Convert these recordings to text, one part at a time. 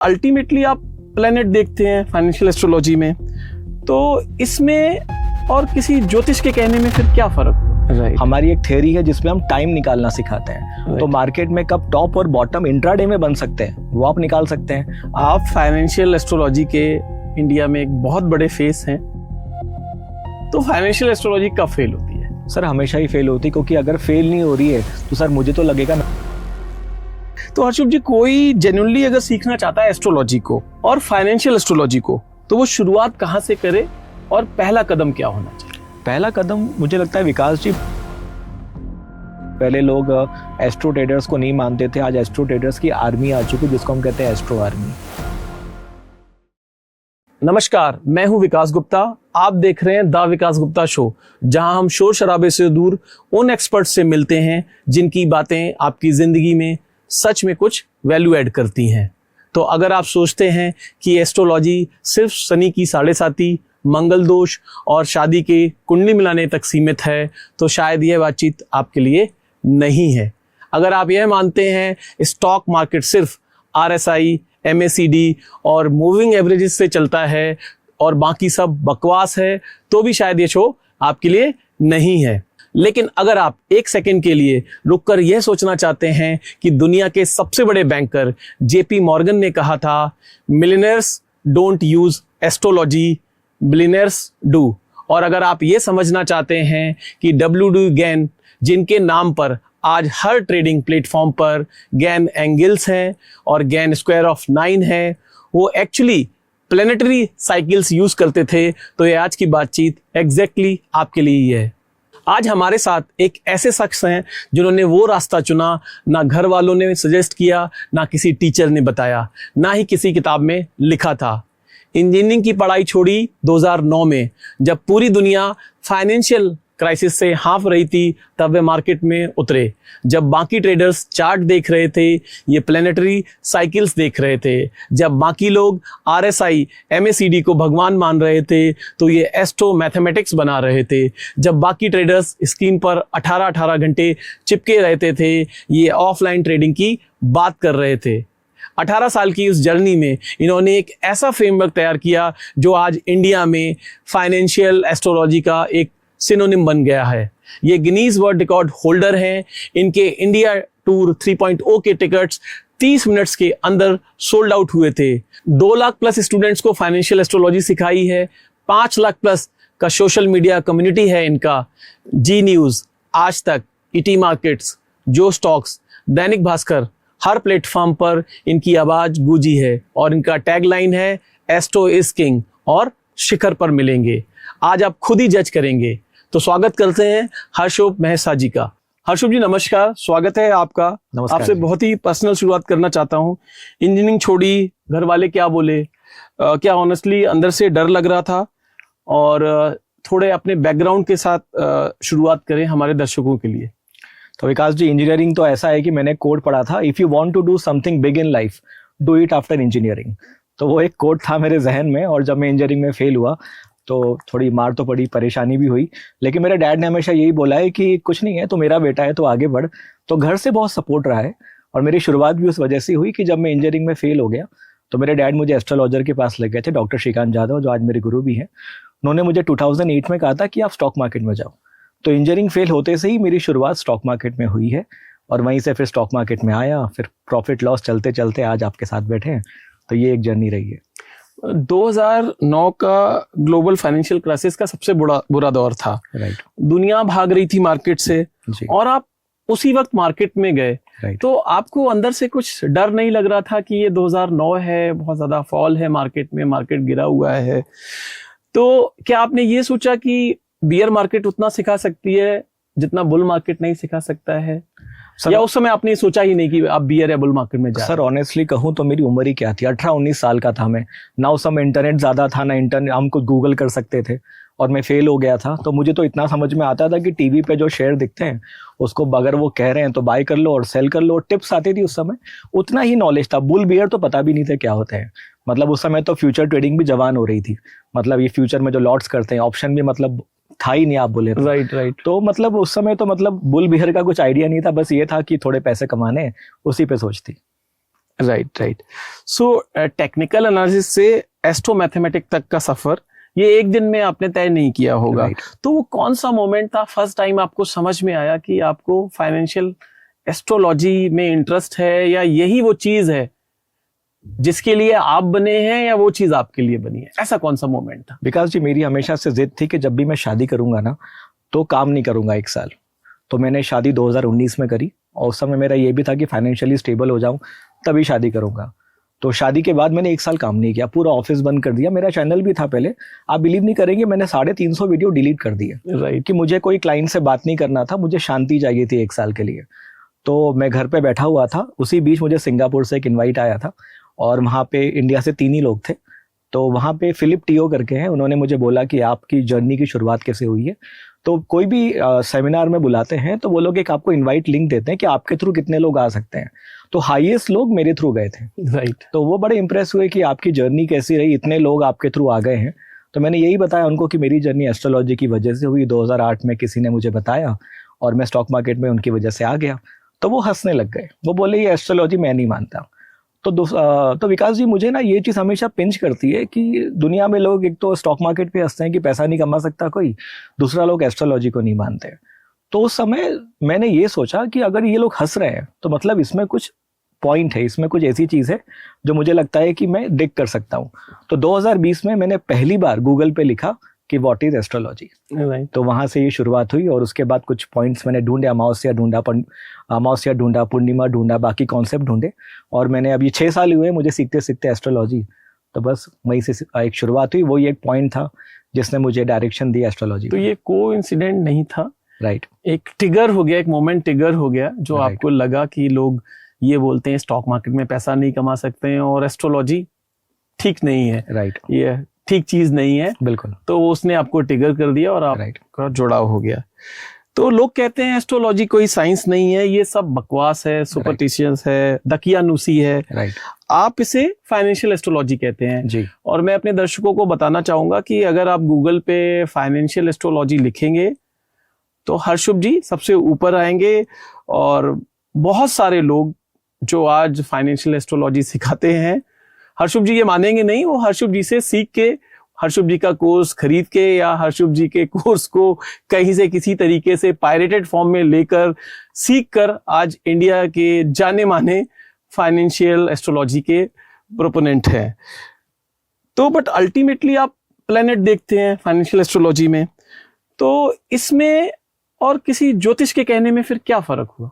Ultimately आप planet देखते हैं फाइनेंशियल एस्ट्रोलॉजी में, तो इसमें और किसी ज्योतिष के कहने में फिर क्या फर्क है? Right. हमारी एक थ्योरी है जिसमें हम टाइम निकालना सिखाते हैं। right. तो मार्केट में कब टॉप और बॉटम इंट्राडे में बन सकते हैं वो आप निकाल सकते हैं। आप फाइनेंशियल एस्ट्रोलॉजी के इंडिया में एक बहुत बड़े फेस हैं, तो फाइनेंशियल एस्ट्रोलॉजी कब फेल होती है? सर हमेशा ही फेल होती है, क्योंकि अगर फेल नहीं हो रही है तो सर मुझे तो लगेगा ना। तो हर्षुभ जी, कोई जेन्युइनली अगर सीखना चाहता है एस्ट्रोलॉजी को और फाइनेंशियल एस्ट्रोलॉजी को, तो वो शुरुआत कहाँ से करे और पहला कदम क्या होना चाहिए? पहला कदम मुझे लगता है विकास जी, पहले लोग एस्ट्रो ट्रेडर्स को नहीं मानते थे, आज एस्ट्रो ट्रेडर्स की आर्मी आ चुकी है जिसको हम कहते हैं एस्ट्रो आर्मी। नमस्कार, मैं हूं विकास गुप्ता। आप देख रहे हैं द विकास गुप्ता शो, जहां हम शोर शराबे से दूर उन एक्सपर्ट्स से मिलते हैं जिनकी बातें आपकी जिंदगी में सच में कुछ वैल्यू ऐड करती हैं। तो अगर आप सोचते हैं कि एस्ट्रोलॉजी सिर्फ शनि की 7.5, मंगल दोष और शादी के कुंडली मिलाने तक सीमित है, तो शायद यह बातचीत आपके लिए नहीं है। अगर आप यह मानते हैं स्टॉक मार्केट सिर्फ RSI, MACD और मूविंग एवरेजेस से चलता है और बाकी सब बकवास है, तो भी शायद ये शो आपके लिए नहीं है। लेकिन अगर आप एक सेकंड के लिए रुककर यह सोचना चाहते हैं कि दुनिया के सबसे बड़े बैंकर JP मॉर्गन ने कहा था, millionaires don't use astrology, billionaires do, और अगर आप ये समझना चाहते हैं कि WD गैन, जिनके नाम पर आज हर ट्रेडिंग प्लेटफॉर्म पर गैन एंगल्स हैं और गैन स्क्वायर ऑफ 9 है, वो एक्चुअली प्लेनेटरी साइकिल्स यूज करते थे, तो ये आज की बातचीत एग्जैक्टली आपके लिए ही है। आज हमारे साथ एक ऐसे शख्स हैं जिन्होंने वो रास्ता चुना, ना घर वालों ने सजेस्ट किया, ना किसी टीचर ने बताया, ना ही किसी किताब में लिखा था। इंजीनियरिंग की पढ़ाई छोड़ी 2009 में, जब पूरी दुनिया फाइनेंशियल क्राइसिस से हाँफ रही थी, तब वे मार्केट में उतरे। जब बाकी ट्रेडर्स चार्ट देख रहे थे, ये प्लेनेटरी साइकिल्स देख रहे थे। जब बाकी लोग RSI, MACD को भगवान मान रहे थे, तो ये एस्ट्रो मैथमेटिक्स बना रहे थे। जब बाकी ट्रेडर्स स्क्रीन पर 18-18 घंटे चिपके रहते थे, ये ऑफलाइन ट्रेडिंग की बात कर रहे थे। 18 साल की उस जर्नी में इन्होंने एक ऐसा फ्रेमवर्क तैयार किया जो आज इंडिया में फाइनेंशियल एस्ट्रोलॉजी का एक सिनोनिम बन गया है। ये गिनीज वर्ल्ड रिकॉर्ड होल्डर हैं। इनके इंडिया टूर 3.0 के टिकट्स 30 मिनट्स के अंदर सोल्ड आउट हुए थे। 2 लाख प्लस स्टूडेंट्स को फाइनेंशियल एस्ट्रोलॉजी सिखाई है। 5 लाख प्लस का सोशल मीडिया कम्युनिटी है इनका। जी न्यूज़, आज तक, ET मार्केट्स, जो स्टॉक्स, दैनिक भास्कर, हर प्लेटफॉर्म पर इनकी आवाज गूंजी है और इनका टैगलाइन है, एस्ट्रो इज किंग, और शिखर पर मिलेंगे। आज आप खुद ही जज करेंगे। तो स्वागत करते हैं हर्षुभ मेहसा जी का। हर्षुभ जी नमस्कार, स्वागत है आपका। आपसे बहुत ही पर्सनल शुरुआत करना चाहता हूँ। इंजीनियरिंग छोड़ी, घर वाले क्या बोले? क्या ऑनेस्टली अंदर से डर लग रहा था? और थोड़े अपने बैकग्राउंड के साथ शुरुआत करें हमारे दर्शकों के लिए। तो विकास जी, इंजीनियरिंग तो ऐसा है कि मैंने कोड पढ़ा था, if you want to do something big in life, do it after engineering. तो वो एक कोड था मेरे जहन में, और जब मैं इंजीनियरिंग में फेल हुआ तो थोड़ी मार तो पड़ी, परेशानी भी हुई, लेकिन मेरे डैड ने हमेशा यही बोला है कि कुछ नहीं है, तो मेरा बेटा है तो आगे बढ़। तो घर से बहुत सपोर्ट रहा है, और मेरी शुरुआत भी उस वजह से हुई कि जब मैं इंजीनियरिंग में फेल हो गया तो मेरे डैड मुझे एस्ट्रोलॉजर के पास ले गए थे, डॉक्टर श्रीकांत जाधव, जो आज मेरे गुरु भी हैं। उन्होंने मुझे 2008 में कहा था कि आप स्टॉक मार्केट में जाओ। तो इंजीनियरिंग फेल होते से ही मेरी शुरुआत स्टॉक मार्केट में हुई है, और वहीं से फिर स्टॉक मार्केट में आया, फिर प्रॉफिट लॉस चलते चलते आज आपके साथ बैठे हैं। तो ये एक जर्नी रही है। 2009 का ग्लोबल फाइनेंशियल क्राइसिस का सबसे बुरा दौर था। राइट। दुनिया भाग रही थी मार्केट से, और आप उसी वक्त मार्केट में गए। तो आपको अंदर से कुछ डर नहीं लग रहा था कि ये 2009 है, बहुत ज्यादा फॉल है मार्केट में, मार्केट गिरा हुआ है? तो क्या आपने ये सोचा कि बियर मार्केट उतना सिखा सकती है जितना बुल मार्केट नहीं सिखा सकता है? या उस समय आपने सोचा ही नहीं कि आप बियर या बुल मार्केट में जा? सर ऑनेस्टली कहूँ तो मेरी उम्र ही क्या थी, 18-19 साल का था मैं ना। उस समय इंटरनेट ज्यादा था ना, इंटरनेट हम कुछ गूगल कर सकते थे, और मैं फेल हो गया था। तो मुझे तो इतना समझ में आता था कि टीवी पे जो शेयर दिखते हैं उसको अगर वो कह रहे हैं तो बाय कर लो और सेल कर लो। टिप्स आती थी उस समय, उतना ही नॉलेज था। बुल बियर तो पता भी नहीं था क्या होते हैं। मतलब उस समय तो फ्यूचर ट्रेडिंग भी जवान हो रही थी। मतलब ये फ्यूचर में जो लॉट्स करते हैं, ऑप्शन भी मतलब था ही नहीं, आप बोले। राइट। तो मतलब उस समय तो मतलब बुल बियर का कुछ आइडिया नहीं था, बस ये था कि थोड़े पैसे कमाने, उसी पे सोच थी। Right right. So technical analysis से एस्ट्रो मैथमेटिक तक का सफर ये एक दिन में आपने तय नहीं किया होगा। Right. तो वो कौन सा मोमेंट था फर्स्ट टाइम आपको समझ में आया कि आपको फाइनेंशियल एस्ट्रोलॉजी में इंटरेस्ट है, या यही वो चीज है जिसके लिए आप बने हैं, या वो चीज आपके लिए बनी है? ऐसा कौन सा मोमेंट था? विकास जी, मेरी हमेशा से जिद थी कि जब भी मैं शादी करूंगा ना तो काम नहीं करूंगा 1 साल। तो मैंने शादी 2019 में करी और उस समय मेरा ये भी था कि फाइनेंशियली स्टेबल हो जाऊं तभी शादी करूंगा। तो शादी के बाद मैंने 1 साल काम नहीं किया, पूरा ऑफिस बंद कर दिया। मेरा चैनल भी था पहले, आप बिलीव नहीं करेंगे, मैंने 350 वीडियो डिलीट कर दिए। राइट। कि मुझे कोई क्लाइंट से बात नहीं करना था, मुझे शांति चाहिए थी 1 साल के लिए। तो मैं घर पे बैठा हुआ था, उसी बीच मुझे सिंगापुर से एक इन्वाइट आया था और वहाँ पे इंडिया से 3 ही लोग थे। तो वहाँ पे फिलिप टीओ करके हैं, उन्होंने मुझे बोला कि आपकी जर्नी की शुरुआत कैसे हुई है। तो कोई भी सेमिनार में बुलाते हैं तो वो लोग एक आपको इनवाइट लिंक देते हैं कि आपके थ्रू कितने लोग आ सकते हैं। तो हाईएस्ट लोग मेरे थ्रू गए थे। राइट। तो वो बड़े इंप्रेस हुए कि आपकी जर्नी कैसी रही, इतने लोग आपके थ्रू आ गए हैं। तो मैंने यही बताया उनको कि मेरी जर्नी एस्ट्रोलॉजी की वजह से हुई। 2008 में किसी ने मुझे बताया और मैं स्टॉक मार्केट में उनकी वजह से आ गया। तो वो हंसने लग गए, वो बोले ये एस्ट्रोलॉजी मैं नहीं मानता। तो विकास जी, मुझे ना ये चीज़ हमेशा पिंच करती है कि दुनिया में लोग एक तो स्टॉक मार्केट पे हंसते हैं कि पैसा नहीं कमा सकता कोई, दूसरा लोग एस्ट्रोलॉजी को नहीं मानते। तो उस समय मैंने ये सोचा कि अगर ये लोग हंस रहे हैं तो मतलब इसमें कुछ पॉइंट है, इसमें कुछ ऐसी चीज़ है जो मुझे लगता है कि मैं डिग कर सकता हूँ। तो 2020 में मैंने पहली बार गूगल पे लिखा कि व्हाट इज एस्ट्रोलॉजी। तो वहाँ से ये शुरुआत हुई और उसके बाद कुछ पॉइंट्स मैंने ढूंढे, अमावस्या ढूंढा, पूर्णिमा ढूंढा, बाकी कॉन्सेप्ट ढूंढे। और मैंने अब ये 6 साल हुए मुझे सीखते सीखते एस्ट्रोलॉजी। तो बस वहीं से एक शुरुआत हुई, वही एक पॉइंट था जिसने मुझे डायरेक्शन दी एस्ट्रोलॉजी। तो ये कोइंसिडेंट नहीं था, राइट। एक ट्रिगर हो गया, एक मोमेंट ट्रिगर हो गया जो Right. आपको लगा कि लोग ये बोलते हैं स्टॉक मार्केट में पैसा नहीं कमा सकते हैं और एस्ट्रोलॉजी ठीक नहीं है, राइट, ये ठीक चीज नहीं है। बिल्कुल। तो उसने आपको ट्रिगर कर दिया और आपका जुड़ाव हो गया। तो लोग कहते हैं एस्ट्रोलॉजी कोई साइंस नहीं है, ये सब बकवास है, सुपरस्टिशियंस है, दकियानुसी है। राइट। आप इसे फाइनेंशियल एस्ट्रोलॉजी कहते हैं जी। और मैं अपने दर्शकों को बताना चाहूंगा कि अगर आप गूगल पे फाइनेंशियल एस्ट्रोलॉजी लिखेंगे तो हर्षुभ जी सबसे ऊपर आएंगे। और बहुत सारे लोग जो आज फाइनेंशियल एस्ट्रोलॉजी सिखाते हैं, हर्षुभ जी ये मानेंगे नहीं, वो हर्षुभ जी से सीख के, हर्षुभ जी का कोर्स खरीद के या हर्षुभ जी के कोर्स को कहीं से किसी तरीके से पायरेटेड फॉर्म में लेकर सीख कर आज इंडिया के जाने माने फाइनेंशियल एस्ट्रोलॉजी के प्रोपोनेंट हैं। तो बट अल्टीमेटली आप प्लेनेट देखते हैं फाइनेंशियल एस्ट्रोलॉजी में, तो इसमें और किसी ज्योतिष के कहने में फिर क्या फर्क हुआ?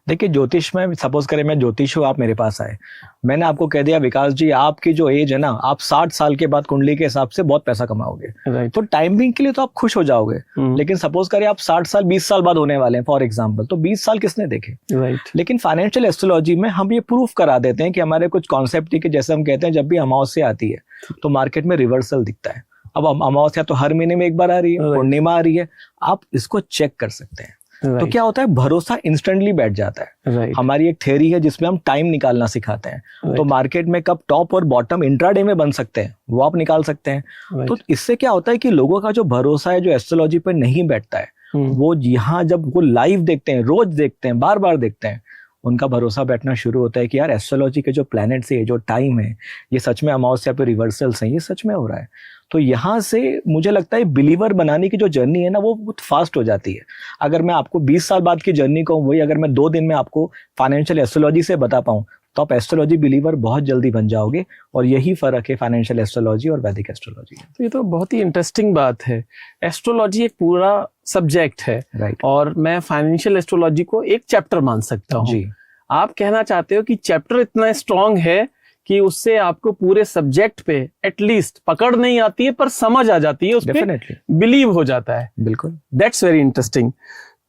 देखिए, ज्योतिष में सपोज करें मैं ज्योतिष हूँ, आप मेरे पास आए, मैंने आपको कह दिया विकास जी आपकी जो एज है ना, आप 60 साल के बाद कुंडली के हिसाब से बहुत पैसा कमाओगे। Right. तो टाइमिंग के लिए तो आप खुश हो जाओगे। लेकिन सपोज करें आप 60 साल 20 साल बाद होने वाले हैं फॉर एग्जाम्पल, तो 20 साल किसने देखे? Right. लेकिन फाइनेंशियल एस्ट्रोलॉजी में हम ये प्रूफ करा देते हैं कि हमारे कुछ कॉन्सेप्ट के, जैसे हम कहते हैं जब भी अमावस्या आती है तो मार्केट में रिवर्सल दिखता है। अब अमावस्या तो हर महीने में एक बार आ रही है, पूर्णिमा आ रही है, आप इसको चेक कर सकते हैं। तो क्या होता है, भरोसा इंस्टेंटली बैठ जाता है। हमारी एक थ्योरी है जिसमें हम टाइम निकालना सिखाते हैं। तो मार्केट में कब टॉप और बॉटम इंट्राडे में बन सकते हैं वो आप निकाल सकते हैं। तो इससे क्या होता है कि लोगों का जो भरोसा है जो एस्ट्रोलॉजी पर नहीं बैठता है, वो यहाँ जब वो लाइव देखते हैं, रोज देखते हैं, बार बार देखते हैं, उनका भरोसा बैठना शुरू होता है कि यार एस्ट्रोलॉजी के जो प्लैनेट्स है, जो टाइम है, ये सच में अमावस्या पे रिवर्सल्स हैं, ये सच में हो रहा है। तो यहाँ से मुझे लगता है बिलीवर बनाने की जो जर्नी है ना, वो बहुत फास्ट हो जाती है। अगर मैं आपको 20 साल बाद की जर्नी कहूँ, वही अगर मैं 2 दिन में आपको फाइनेंशियल एस्ट्रोलॉजी से बता पाऊँ, तो आप एस्ट्रोलॉजी बिलीवर बहुत जल्दी बन जाओगे। और यही फर्क है फाइनेंशियल एस्ट्रोलॉजी और वैदिक एस्ट्रोलॉजी। तो ये तो बहुत ही इंटरेस्टिंग बात है। एस्ट्रोलॉजी एक पूरा सब्जेक्ट है, राइट, और मैं फाइनेंशियल एस्ट्रोलॉजी को एक चैप्टर मान सकता हूँ। जी। आप कहना चाहते हो कि चैप्टर इतना स्ट्रांग है कि उससे आपको पूरे सब्जेक्ट पे एटलीस्ट पकड़ नहीं आती है पर समझ आ जाती है, उस पे बिलीव हो जाता है। बिल्कुल, दैट्स वेरी इंटरेस्टिंग।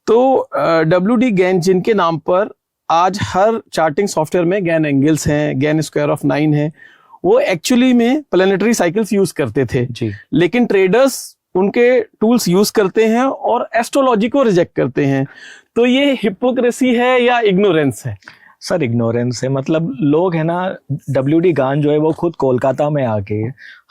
तो WD गैन जिनके नाम पर आज हर चार्टिंग सॉफ्टवेयर में गैन एंगल्स हैं, गैन स्क्वायर ऑफ 9 है, वो एक्चुअली में प्लैनेटरी साइकिल्स यूज करते थे जी। लेकिन ट्रेडर्स उनके टूल्स यूज करते हैं और एस्ट्रोलॉजी को रिजेक्ट करते हैं। तो ये हिपोक्रेसी है या इग्नोरेंस है? सर इग्नोरेंस है। मतलब लोग है ना, WD गान जो है वो खुद कोलकाता में आके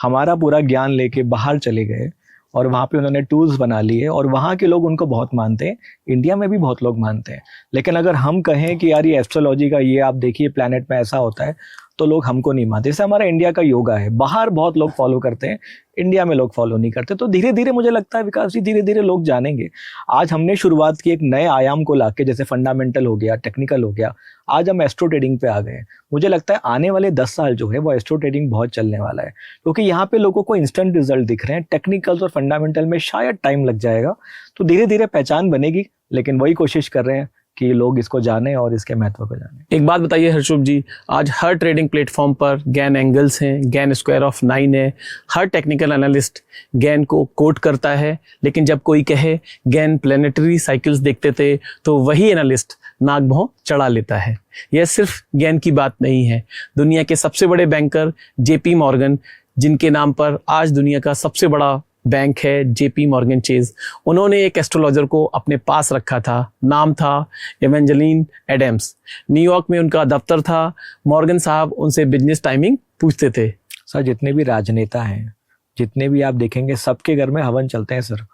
हमारा पूरा ज्ञान लेके बाहर चले गए और वहाँ पे उन्होंने टूल्स बना लिए और वहाँ के लोग उनको बहुत मानते हैं, इंडिया में भी बहुत लोग मानते हैं। लेकिन अगर हम कहें कि यार ये एस्ट्रोलॉजी का ये आप देखिए प्लैनेट में ऐसा होता है, तो लोग हमको नहीं मानते। जैसे हमारा इंडिया का योगा है, बाहर बहुत लोग फॉलो करते हैं, इंडिया में लोग फॉलो नहीं करते। तो धीरे धीरे मुझे लगता है विकास जी, धीरे धीरे लोग जानेंगे। आज हमने शुरुआत की एक नए आयाम को लाके, जैसे फंडामेंटल हो गया, टेक्निकल हो गया, आज हम एस्ट्रो ट्रेडिंग पे आ गए हैं। मुझे लगता है आने वाले 10 साल जो है वो एस्ट्रो ट्रेडिंग बहुत चलने वाला है, क्योंकि यहाँ पे लोगों को इंस्टेंट रिजल्ट दिख रहे हैं। टेक्निकल्स और फंडामेंटल में शायद टाइम लग जाएगा, तो धीरे धीरे पहचान बनेगी, लेकिन वही कोशिश कर रहे हैं कि लोग इसको जाने और इसके महत्व को जाने। एक बात बताइए हर्षुभ जी, आज हर ट्रेडिंग प्लेटफॉर्म पर गैन एंगल्स हैं, गैन स्क्वायर ऑफ 9 है, हर टेक्निकल एनालिस्ट गैन को कोट करता है, लेकिन जब कोई कहे गैन प्लेनेटरी साइकिल्स देखते थे तो वही एनालिस्ट नाक भौं चढ़ा लेता है। यह सिर्फ गैन की बात नहीं है। दुनिया के सबसे बड़े बैंकर जेपी मॉर्गन, जिनके नाम पर आज दुनिया का सबसे बड़ा बैंक है जेपी मॉर्गन चेज, उन्होंने एक एस्ट्रोलॉजर को अपने पास रखा था। नाम था एवेंजेलिन एडम्स। न्यूयॉर्क में उनका दफ्तर था। मॉर्गन साहब उनसे बिजनेस टाइमिंग पूछते थे। सर, जितने भी राजनेता हैं, जितने भी आप देखेंगे, सबके घर में हवन चलते हैं सर,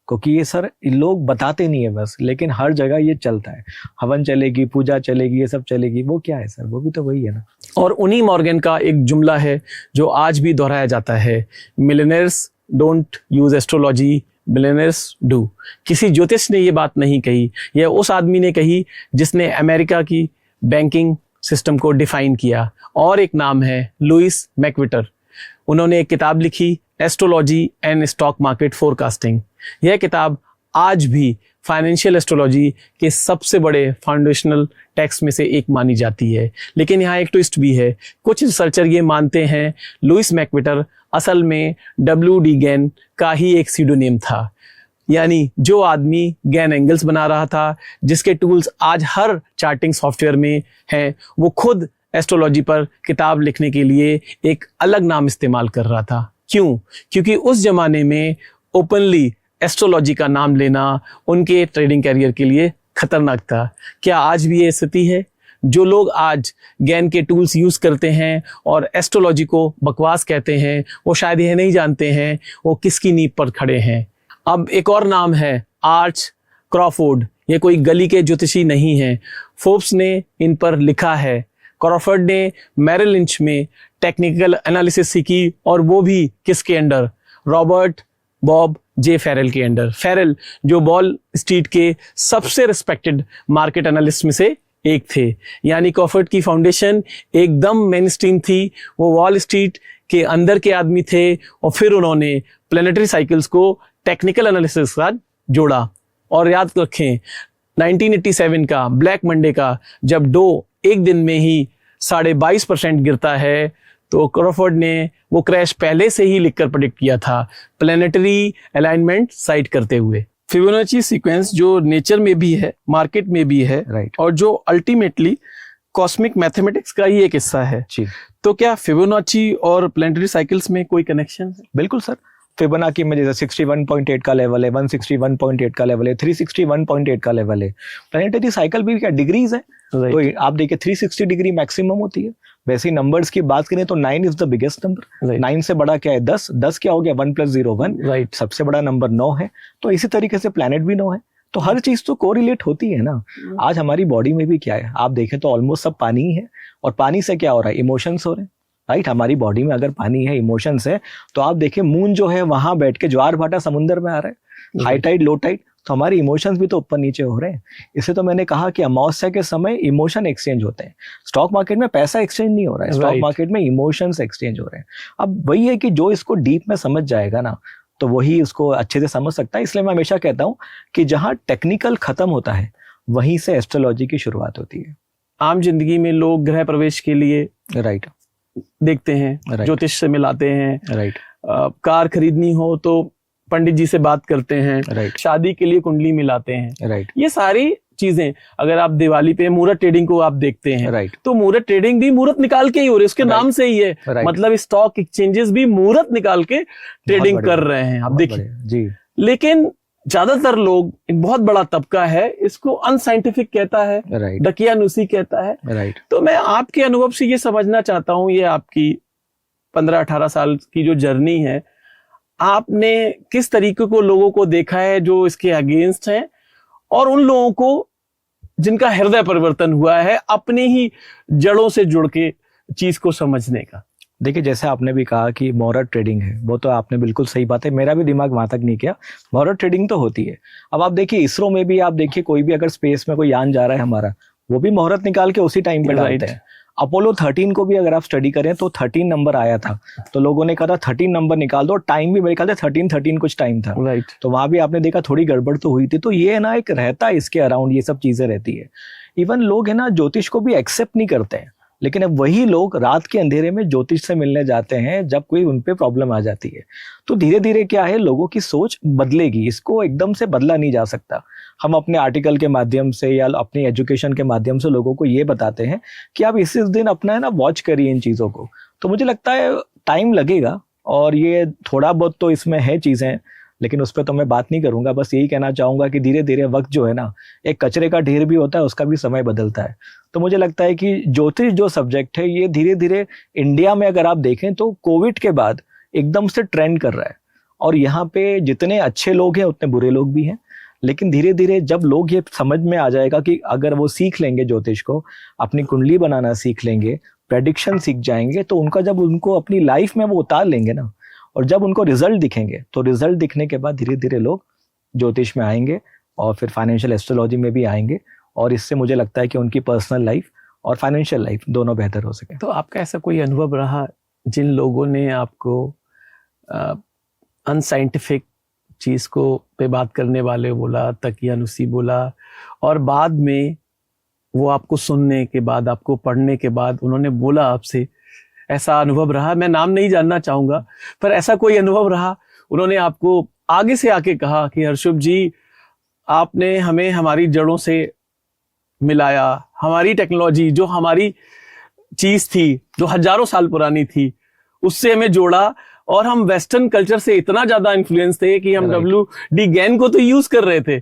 क्योंकि ये सर लोग बताते नहीं है बस, लेकिन हर जगह ये चलता है। हवन चलेगी, पूजा चलेगी, ये सब चलेगी। वो क्या है सर? वो भी तो वही है ना। और उन्हीं मॉर्गन का एक जुमला है जो आज भी दोहराया जाता है, millionaires don't use astrology, billionaires do. किसी ज्योतिष ने ये बात नहीं कही, यह उस आदमी ने कही जिसने अमेरिका की बैंकिंग सिस्टम को डिफाइन किया। और एक नाम है लुइस मैकविटर। उन्होंने एक किताब लिखी, astrology and stock market forecasting. यह किताब आज भी फाइनेंशियल एस्ट्रोलॉजी के सबसे बड़े फाउंडेशनल टेक्स्ट में से एक मानी जाती है। लेकिन यहाँ एक ट्विस्ट भी है। कुछ रिसर्चर ये मानते हैं लुइस मैकविटर असल में WD गैन का ही एक सीडोनेम था, यानी जो आदमी गैन एंगल्स बना रहा था, जिसके टूल्स आज हर चार्टिंग सॉफ्टवेयर में हैं, वो खुद एस्ट्रोलॉजी पर किताब लिखने के लिए एक अलग नाम इस्तेमाल कर रहा था। क्यों? क्योंकि उस जमाने में ओपनली एस्ट्रोलॉजी का नाम लेना उनके ट्रेडिंग कैरियर के लिए खतरनाक था। क्या आज भी ये स्थिति है? जो लोग आज गैन के टूल्स यूज करते हैं और एस्ट्रोलॉजी को बकवास कहते हैं, वो शायद यह नहीं जानते हैं वो किसकी नींव पर खड़े हैं। अब एक और नाम है आर्च क्रॉफोर्ड। ये कोई गली के ज्योतिषी नहीं है। फोर्ब्स ने इन पर लिखा है। क्रॉफोर्ड ने मैरिल लिंच में टेक्निकल एनालिसिस सीखी, और वो भी किसके अंडर? रॉबर्ट बॉब जे फेरेल के अंडर। फेरेल जो वॉल स्ट्रीट के सबसे रिस्पेक्टेड मार्केट एनालिस्ट में से एक थे। यानी क्रॉफोर्ड की फाउंडेशन एकदम मेन स्ट्रीम थी। वो वॉल स्ट्रीट के अंदर के आदमी थे, और फिर उन्होंने प्लेनेटरी साइकिल्स को टेक्निकल एनालिसिस के साथ जोड़ा। और याद रखें 1987 का ब्लैक मंडे का जब डो एक दिन में ही 22.5% गिरता है, तो क्रॉफोर्ड ने वो क्रैश पहले से ही लिखकर प्रेडिक्ट किया था, प्लेनेटरी अलाइनमेंट साइट करते हुए। फिबोनाची सीक्वेंस जो नेचर में भी है, मार्केट में भी है, राइट, और जो अल्टीमेटली कॉस्मिक मैथमेटिक्स का ही एक हिस्सा है। जी। तो क्या फिबोनाची और प्लेनेटरी साइकिल्स में कोई कनेक्शन है? बिल्कुल सर। फिबोनाची में जैसे 61.8 का लेवल है, 161.8 का लेवल है, 361.8 का लेवल है। प्लेनेटरी साइकिल भी क्या डिग्रीज है, तो आप देखिए 360 डिग्री मैक्सिमम होती है। वैसे ही नंबर्स की बात करें तो 9 इज द बिगेस्ट नंबर। 9 से बड़ा क्या है? 10 क्या हो गया? 1 + 0 1। राइट। सबसे बड़ा नंबर 9 है। तो इसी तरीके से प्लैनेट भी 9 है। तो हर चीज तो कोरिलेट होती है ना। आज हमारी बॉडी में भी क्या है, आप देखें तो ऑलमोस्ट सब पानी ही है। और पानी से क्या हो रहा है? इमोशंस हो रहे हैं। राइट, हमारी बॉडी में अगर पानी है, इमोशंस है, तो आप देखें मून जो है वहां बैठ के ज्वार भाटा समुद्र में आ रहा है, हाई टाइड लो टाइड, तो हमारे इमोशंस भी तो ऊपर नीचे हो रहे हैं। इससे तो मैंने कहा कि अमावस्या के समय इमोशन एक्सचेंज होते हैं। स्टॉक मार्केट में पैसा एक्सचेंज नहीं हो रहा है, स्टॉक मार्केट में इमोशंस एक्सचेंज हो रहे हैं। अब वही है कि जो इसको डीप में समझ जाएगा ना, तो वही उसको अच्छे से समझ सकता है। इसलिए मैं हमेशा कहता हूँ कि जहाँ टेक्निकल खत्म होता है, वहीं से एस्ट्रोलॉजी की शुरुआत होती है। आम जिंदगी में लोग गृह प्रवेश के लिए राइट देखते हैं, ज्योतिष से मिलाते हैं। राइट, कार खरीदनी हो तो पंडित जी से बात करते हैं। राइट, शादी के लिए कुंडली मिलाते हैं। राइट, ये सारी चीजें, अगर आप दिवाली पे मुहूर्त ट्रेडिंग को आप देखते हैं, राइट, तो मुहूर्त ट्रेडिंग भी मुहूर्त निकाल के ही हो रही है, उसके नाम से ही है। मतलब स्टॉक एक्सचेंजेस भी मुहूर्त निकाल के ट्रेडिंग कर रहे हैं, आप देखिए जी। लेकिन ज्यादातर लोग, एक बहुत बड़ा तबका है, इसको अनसाइंटिफिक कहता है, दकियानुसी कहता है। राइट। तो मैं आपके अनुभव से ये समझना चाहता हूँ, ये आपकी 15-18 साल की जो जर्नी है, आपने किस तरीके को लोगों को देखा है जो इसके अगेंस्ट हैं, और उन लोगों को जिनका हृदय परिवर्तन हुआ है अपनी ही जड़ों से जुड़ के चीज को समझने का? देखिए, जैसे आपने भी कहा कि मोरल ट्रेडिंग है, वो तो आपने बिल्कुल सही बात है, मेरा भी दिमाग वहां तक नहीं किया। मोरल ट्रेडिंग तो होती है। अब आप देखिए इसरो में भी, आप देखिए कोई भी अगर स्पेस में कोई यान जा रहा है हमारा, वो भी मुहूर्त निकाल के उसी टाइम पे डालते हैं। अपोलो 13 को भी अगर आप स्टडी करें तो 13 नंबर आया था, तो लोगों ने कहा था 13 नंबर निकाल दो, टाइम भी मेरे ख्याल से 13 कुछ टाइम था। राइट। तो वहां भी आपने देखा थोड़ी गड़बड़ तो हुई थी। तो ये है ना, एक रहता है इसके अराउंड, ये सब चीजें रहती है। इवन लोग है ना ज्योतिष को भी एक्सेप्ट नहीं करते हैं, लेकिन अब वही लोग रात के अंधेरे में ज्योतिष से मिलने जाते हैं जब कोई उन पे प्रॉब्लम आ जाती है। तो धीरे धीरे क्या है, लोगों की सोच बदलेगी, इसको एकदम से बदला नहीं जा सकता। हम अपने आर्टिकल के माध्यम से या अपनी एजुकेशन के माध्यम से लोगों को ये बताते हैं कि आप इस दिन अपना है ना वॉच करिए इन चीज़ों को। तो मुझे लगता है टाइम लगेगा, और ये थोड़ा बहुत तो इसमें है चीज़ें, लेकिन उस पर तो मैं बात नहीं करूंगा। बस यही कहना चाहूंगा कि धीरे धीरे वक्त जो है ना, एक कचरे का ढेर भी होता है, उसका भी समय बदलता है। तो मुझे लगता है कि ज्योतिष जो सब्जेक्ट है, ये धीरे धीरे इंडिया में अगर आप देखें तो कोविड के बाद एकदम से ट्रेंड कर रहा है। और यहाँ पे जितने अच्छे लोग हैं उतने बुरे लोग भी हैं। लेकिन धीरे धीरे जब लोग ये समझ में आ जाएगा कि अगर वो सीख लेंगे ज्योतिष को, अपनी कुंडली बनाना सीख लेंगे, प्रेडिक्शन सीख जाएंगे, तो उनका जब उनको अपनी लाइफ में वो उतार लेंगे ना, और जब उनको रिजल्ट दिखेंगे, तो रिजल्ट दिखने के बाद धीरे धीरे लोग ज्योतिष में आएंगे और फिर फाइनेंशियल एस्ट्रोलॉजी में भी आएंगे। और इससे मुझे लगता है कि उनकी पर्सनल लाइफ और फाइनेंशियल लाइफ दोनों बेहतर हो सके। तो आपका ऐसा कोई अनुभव रहा जिन लोगों ने आपको अनसाइंटिफिक चीज को पे बात करने वाले बोला, तकियानुसी बोला, और बाद में वो आपको सुनने के बाद, आपको पढ़ने के बाद उन्होंने बोला आपसे, ऐसा अनुभव रहा? मैं नाम नहीं जानना चाहूंगा, पर ऐसा कोई अनुभव रहा, उन्होंने आपको आगे से आके कहा कि हर्षुभ जी, आपने हमें हमारी जड़ों से मिलाया, हमारी टेक्नोलॉजी जो हमारी चीज थी, जो हजारों साल पुरानी थी, उससे हमें जोड़ा, और हम वेस्टर्न कल्चर से इतना ज्यादा इन्फ्लुएंस थे कि हम WD गैन को तो यूज कर रहे थे,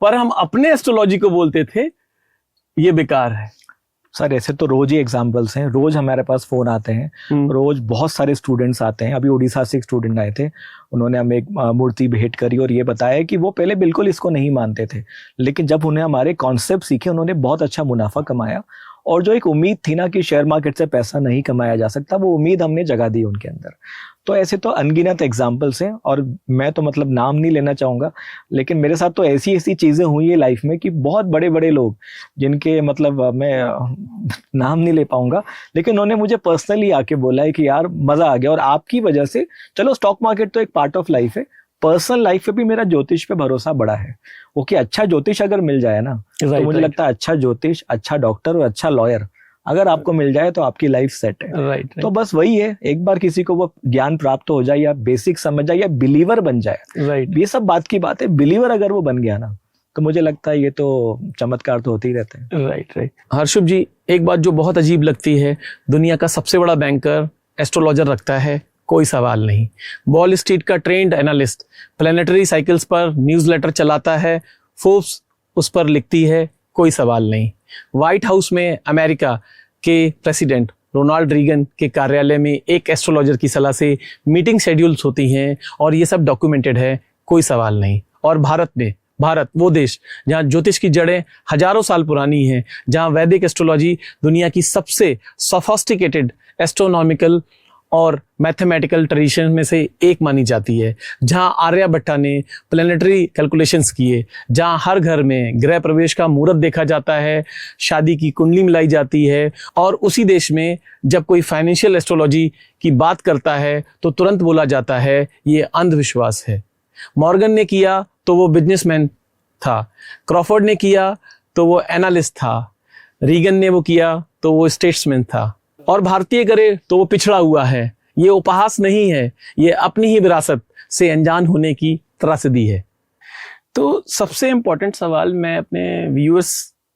पर हम अपने एस्ट्रोलॉजी को बोलते थे ये बेकार है। सर ऐसे तो रोज ही एग्जांपल्स हैं, रोज हमारे पास फोन आते हैं, रोज बहुत सारे स्टूडेंट्स आते हैं। अभी उड़ीसा से एक स्टूडेंट आए थे, उन्होंने हमें एक मूर्ति भेंट करी और ये बताया कि वो पहले बिल्कुल इसको नहीं मानते थे, लेकिन जब उन्हें हमारे कॉन्सेप्ट सीखे, उन्होंने बहुत अच्छा मुनाफा कमाया। और जो एक उम्मीद थी ना कि शेयर मार्केट से पैसा नहीं कमाया जा सकता, वो उम्मीद हमने जगा दी उनके अंदर। तो ऐसे तो अनगिनत एग्जाम्पल्स हैं, और मैं तो मतलब नाम नहीं लेना चाहूँगा, लेकिन मेरे साथ तो ऐसी ऐसी चीज़ें हुई है लाइफ में कि बहुत बड़े बड़े लोग, जिनके मतलब मैं नाम नहीं ले पाऊंगा, लेकिन उन्होंने मुझे पर्सनली आके बोला है कि यार मज़ा आ गया, और आपकी वजह से, चलो स्टॉक मार्केट तो एक पार्ट ऑफ लाइफ है, पर्सनल लाइफ पे भी मेरा ज्योतिष पे भरोसा बढ़ा है। ओके, अच्छा ज्योतिष अगर मिल जाए ना, तो मुझे लगता है अच्छा ज्योतिष, अच्छा डॉक्टर और अच्छा लॉयर अगर आपको मिल जाए तो आपकी लाइफ सेट है। तो बस वही है, एक बार किसी को वो ज्ञान प्राप्त हो जाए, या बेसिक समझ जाए, या बिलीवर बन जाए, ये सब बात की बात है। बिलीवर अगर वो बन गया ना, तो मुझे लगता है ये तो चमत्कार तो होते ही रहते हैं। राइट। हर्षुभ जी, एक बात जो बहुत अजीब लगती है, दुनिया का सबसे बड़ा बैंकर एस्ट्रोलॉजर रखता है, कोई सवाल नहीं। वॉल स्ट्रीट का ट्रेंड एनालिस्ट प्लैनेटरी साइकिल्स पर न्यूज़लेटर चलाता है, फोर्ब्स उस पर लिखती है, कोई सवाल नहीं। व्हाइट हाउस में अमेरिका के प्रेसिडेंट रोनाल्ड रीगन के कार्यालय में एक एस्ट्रोलॉजर की सलाह से मीटिंग शेड्यूल्स होती हैं, और ये सब डॉक्यूमेंटेड है, कोई सवाल नहीं। और भारत वो देश जहाँ ज्योतिष की जड़ें हजारों साल पुरानी हैं, जहाँ वैदिक एस्ट्रोलॉजी दुनिया की सबसे सोफिस्टिकेटेड एस्ट्रोनॉमिकल और मैथमेटिकल ट्रेडिशन में से एक मानी जाती है, जहाँ आर्यभट्टा ने प्लैनेटरी कैलकुलेशंस किए, जहाँ हर घर में गृह प्रवेश का मुहूर्त देखा जाता है, शादी की कुंडली मिलाई जाती है, और उसी देश में जब कोई फाइनेंशियल एस्ट्रोलॉजी की बात करता है तो तुरंत बोला जाता है ये अंधविश्वास है। मॉर्गन ने किया तो वो बिजनेसमैन था, क्रॉफोर्ड ने किया तो वो एनालिस्ट था, रीगन ने वो किया तो वो स्टेट्समैन था, और भारतीय करे तो वो पिछड़ा हुआ है। ये उपहास नहीं है, ये अपनी ही विरासत से अनजान होने की त्रासदी है। तो सबसे इम्पोर्टेंट सवाल मैं अपने व्यूअर्स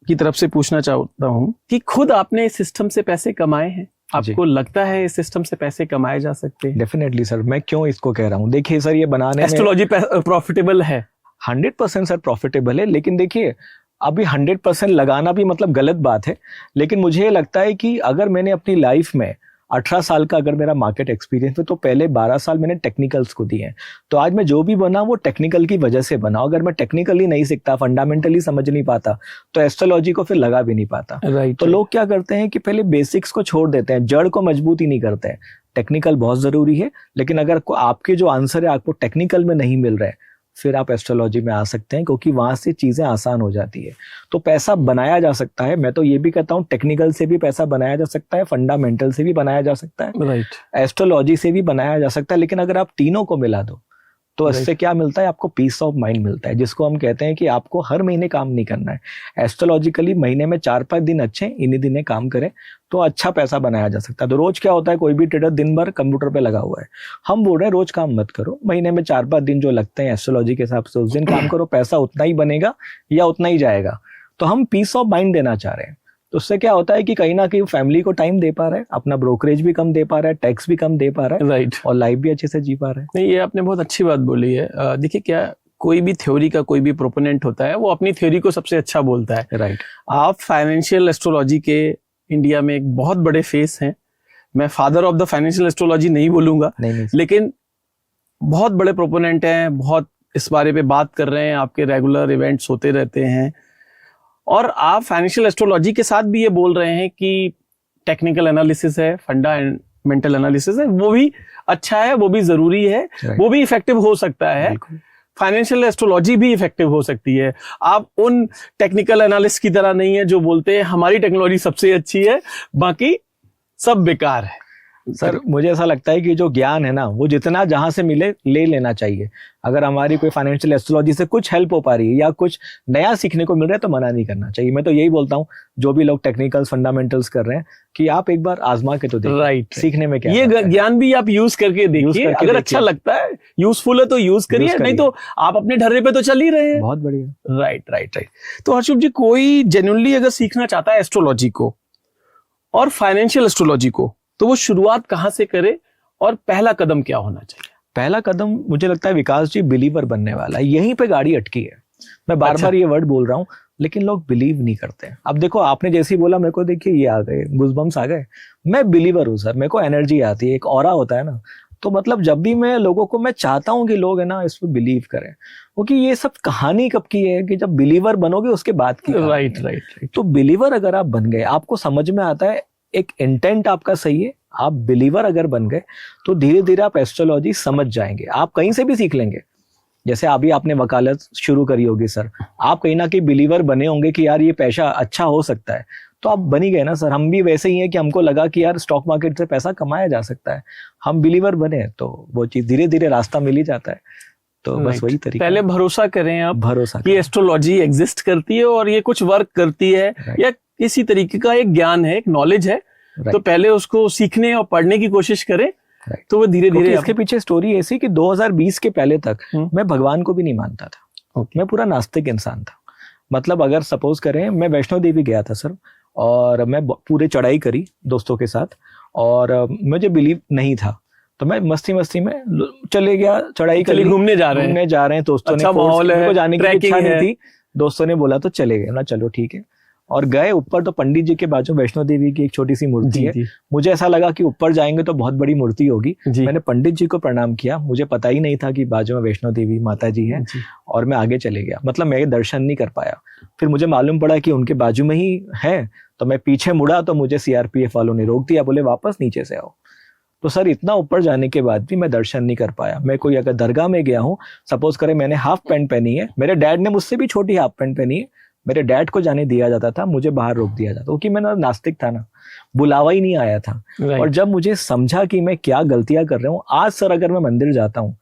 की तरफ से पूछना चाहता हूँ कि खुद आपने इस सिस्टम से पैसे कमाए हैं, आपको लगता है इस सिस्टम से पैसे कमाए जा सकते हैं? डेफिनेटली सर, मैं क्यों इसको कह रहा हूँ, देखिए सर, ये बनाने एस्ट्रोलॉजी प्रॉफिटेबल है, 100% सर प्रॉफिटेबल है, लेकिन देखिए अभी 100% लगाना भी मतलब गलत बात है। लेकिन मुझे लगता है कि अगर मैंने अपनी लाइफ में 18 साल का अगर मेरा मार्केट एक्सपीरियंस है तो पहले 12 साल मैंने टेक्निकल्स को दिए हैं। तो आज मैं जो भी बना वो टेक्निकल की वजह से बना। अगर मैं टेक्निकली नहीं सीखता, फंडामेंटली समझ नहीं पाता, तो एस्ट्रोलॉजी को फिर लगा भी नहीं पाता। राइट। तो लोग क्या करते हैं कि पहले बेसिक्स को छोड़ देते हैं, जड़ को मजबूत ही नहीं करते हैं। टेक्निकल बहुत जरूरी है, लेकिन अगर आपके जो आंसर है आपको टेक्निकल में नहीं मिल रहा है, फिर आप एस्ट्रोलॉजी में आ सकते हैं, क्योंकि वहां से चीजें आसान हो जाती है। तो पैसा बनाया जा सकता है। मैं तो ये भी कहता हूँ टेक्निकल से भी पैसा बनाया जा सकता है, फंडामेंटल से भी बनाया जा सकता है, राइट। एस्ट्रोलॉजी से भी बनाया जा सकता है। लेकिन अगर आप तीनों को मिला दो तो इससे क्या मिलता है, आपको पीस ऑफ माइंड मिलता है, जिसको हम कहते हैं कि आपको हर महीने काम नहीं करना है। एस्ट्रोलॉजिकली महीने में 4-5 दिन अच्छे, इन्हीं दिने काम करें तो अच्छा पैसा बनाया जा सकता है। तो रोज क्या होता है, कोई भी ट्रेडर दिन भर कंप्यूटर पे लगा हुआ है। हम बोल रहे हैं रोज काम मत करो, महीने में 4-5 दिन जो लगते हैं एस्ट्रोलॉजी के हिसाब से उस दिन काम करो, पैसा उतना ही बनेगा या उतना ही जाएगा। तो हम पीस ऑफ माइंड देना चाह रहे हैं। तो उससे क्या होता है कि कहीं ना कहीं फैमिली को टाइम दे पा रहा है, अपना ब्रोकरेज भी कम दे पा रहा है, टैक्स भी कम दे पा रहा है, राइट। और लाइफ भी अच्छे से जी पा रहा है। नहीं, ये आपने बहुत अच्छी बात बोली है। देखिए, क्या कोई भी थ्योरी का कोई भी प्रोपोनेंट होता है, वो अपनी थ्योरी को सबसे अच्छा बोलता है। राइट। आप फाइनेंशियल एस्ट्रोलॉजी के इंडिया में एक बहुत बड़े फेस हैं। मैं father of the financial astrology नहीं बोलूंगा, नहीं। लेकिन बहुत बड़े प्रोपोनेंट हैं, बहुत इस बारे पे बात कर रहे हैं, आपके रेगुलर इवेंट्स होते रहते हैं। और आप फाइनेंशियल एस्ट्रोलॉजी के साथ भी ये बोल रहे हैं कि टेक्निकल एनालिसिस है, फंडामेंटल एनालिसिस है, वो भी अच्छा है, वो भी जरूरी है, वो भी इफेक्टिव हो सकता है। फाइनेंशियल एस्ट्रोलॉजी भी इफेक्टिव हो सकती है। आप उन टेक्निकल एनालिस्ट की तरह नहीं है जो बोलते हैं हमारी टेक्नोलॉजी सबसे अच्छी है, बाकी सब बेकार है। सर, मुझे ऐसा लगता है कि जो ज्ञान है ना, वो जितना जहां से मिले ले लेना चाहिए। अगर हमारी कोई फाइनेंशियल एस्ट्रोलॉजी से कुछ हेल्प हो पा रही है या कुछ नया सीखने को मिल रहा है तो मना नहीं करना चाहिए। मैं तो यही बोलता हूँ जो भी लोग टेक्निकल्स फंडामेंटल्स कर रहे हैं कि आप एक बार आजमा के तो देखिए। राइट। सीखने में क्या ये ज्ञान भी आप यूज करके देखिए, अगर अच्छा लगता है, यूजफुल है तो यूज करिए, नहीं तो आप अपने ढर्रे पे तो चल ही रहे हैं। बहुत बढ़िया। राइट। तो हर्षुभ जी, कोई जेन्युइनली अगर सीखना चाहता है एस्ट्रोलॉजी को और फाइनेंशियल एस्ट्रोलॉजी को, तो वो शुरुआत कहाँ से करे और पहला कदम क्या होना चाहिए? पहला कदम मुझे लगता है विकास जी बिलीवर बनने वाला है। यहीं पे गाड़ी अटकी है। मैं बार बार ये वर्ड बोल रहा हूँ, लेकिन लोग बिलीव नहीं करते। अब देखो, आपने जैसे ही बोला, मेरे को देखिए ये आ गए गूज़बम्स आ गए। मैं बिलीवर हूँ सर, मेरे को एनर्जी आती है, एक ऑरा होता है ना। तो मतलब जब भी मैं लोगों को, मैं चाहता हूँ कि लोग है ना इस पर बिलीव करें, क्योंकि ये सब कहानी कब की है कि जब बिलीवर बनोगे उसके बाद की। राइट। तो बिलीवर अगर आप बन गए, आपको समझ में आता है, एक इंटेंट आपका सही है, आप बिलीवर अगर बन गए तो धीरे धीरे आप एस्ट्रोलॉजी समझ जाएंगे। आप कहीं से भी सीख लेंगे। जैसे अभी आपने वकालत शुरू करी होगी सर, आप कहीं ना कहीं बिलीवर बने होंगे कि यार ये पैसा अच्छा हो सकता है, तो आप बनी गए ना सर। हम भी वैसे ही हैं कि हमको लगा कि यार स्टॉक मार्केट से पैसा कमाया जा सकता है, हम बिलीवर बने, तो वो चीज धीरे धीरे रास्ता मिल ही जाता है। तो बस वही तरीका। पहले भरोसा करें आप, भरोसा कि एस्ट्रोलॉजी एग्जिस्ट करती है और ये कुछ वर्क करती है, या किसी तरीके का एक ज्ञान है, एक नॉलेज है, तो पहले उसको सीखने और पढ़ने की कोशिश करें, तो वो धीरे धीरे। इसके पीछे स्टोरी ऐसी कि 2020 के पहले तक मैं भगवान को भी नहीं मानता था। मैं पूरा नास्तिक इंसान था। मतलब अगर सपोज करें, मैं वैष्णो देवी गया था सर, और मैं पूरे चढ़ाई करी दोस्तों के साथ, और मुझे बिलीव नहीं था, तो मैं मस्ती मस्ती में चले गया, चढ़ाई कर ली, घूमने जा रहे हैं दोस्तों ने, माहौल है, जाने की इच्छा नहीं थी, दोस्तों ने बोला तो चले गए ना, चलो ठीक है। और गए ऊपर, तो पंडित जी के बाजू वैष्णो देवी की एक छोटी सी मूर्ति है। मुझे ऐसा लगा कि ऊपर जाएंगे तो बहुत बड़ी मूर्ति होगी। मैंने पंडित जी को प्रणाम किया, मुझे पता ही नहीं था कि बाजू में वैष्णो देवी माता जी है, और मैं आगे चले गया। मतलब मैं दर्शन नहीं कर पाया। फिर मुझे मालूम पड़ा कि उनके बाजू में ही है, तो मैं पीछे मुड़ा तो मुझे सीआरपीएफ वालों ने रोक दिया, बोले वापस नीचे से आओ। तो सर, इतना ऊपर जाने के बाद भी मैं दर्शन नहीं कर पाया। मैं कोई अगर दरगाह में गया हूँ, सपोज करें मैंने हाफ पैंट पहनी है, मेरे डैड ने मुझसे भी छोटी हाफ पैंट पहनी है, मेरे डैड को जाने दिया जाता था, मुझे बाहर रोक दिया जाता, क्योंकि मैं नास्तिक था ना, बुलावा ही नहीं आया था। और जब मुझे समझा कि मैं क्या गलतियां कर रहा हूँ, आज सर अगर मैं मंदिर जाता हूँ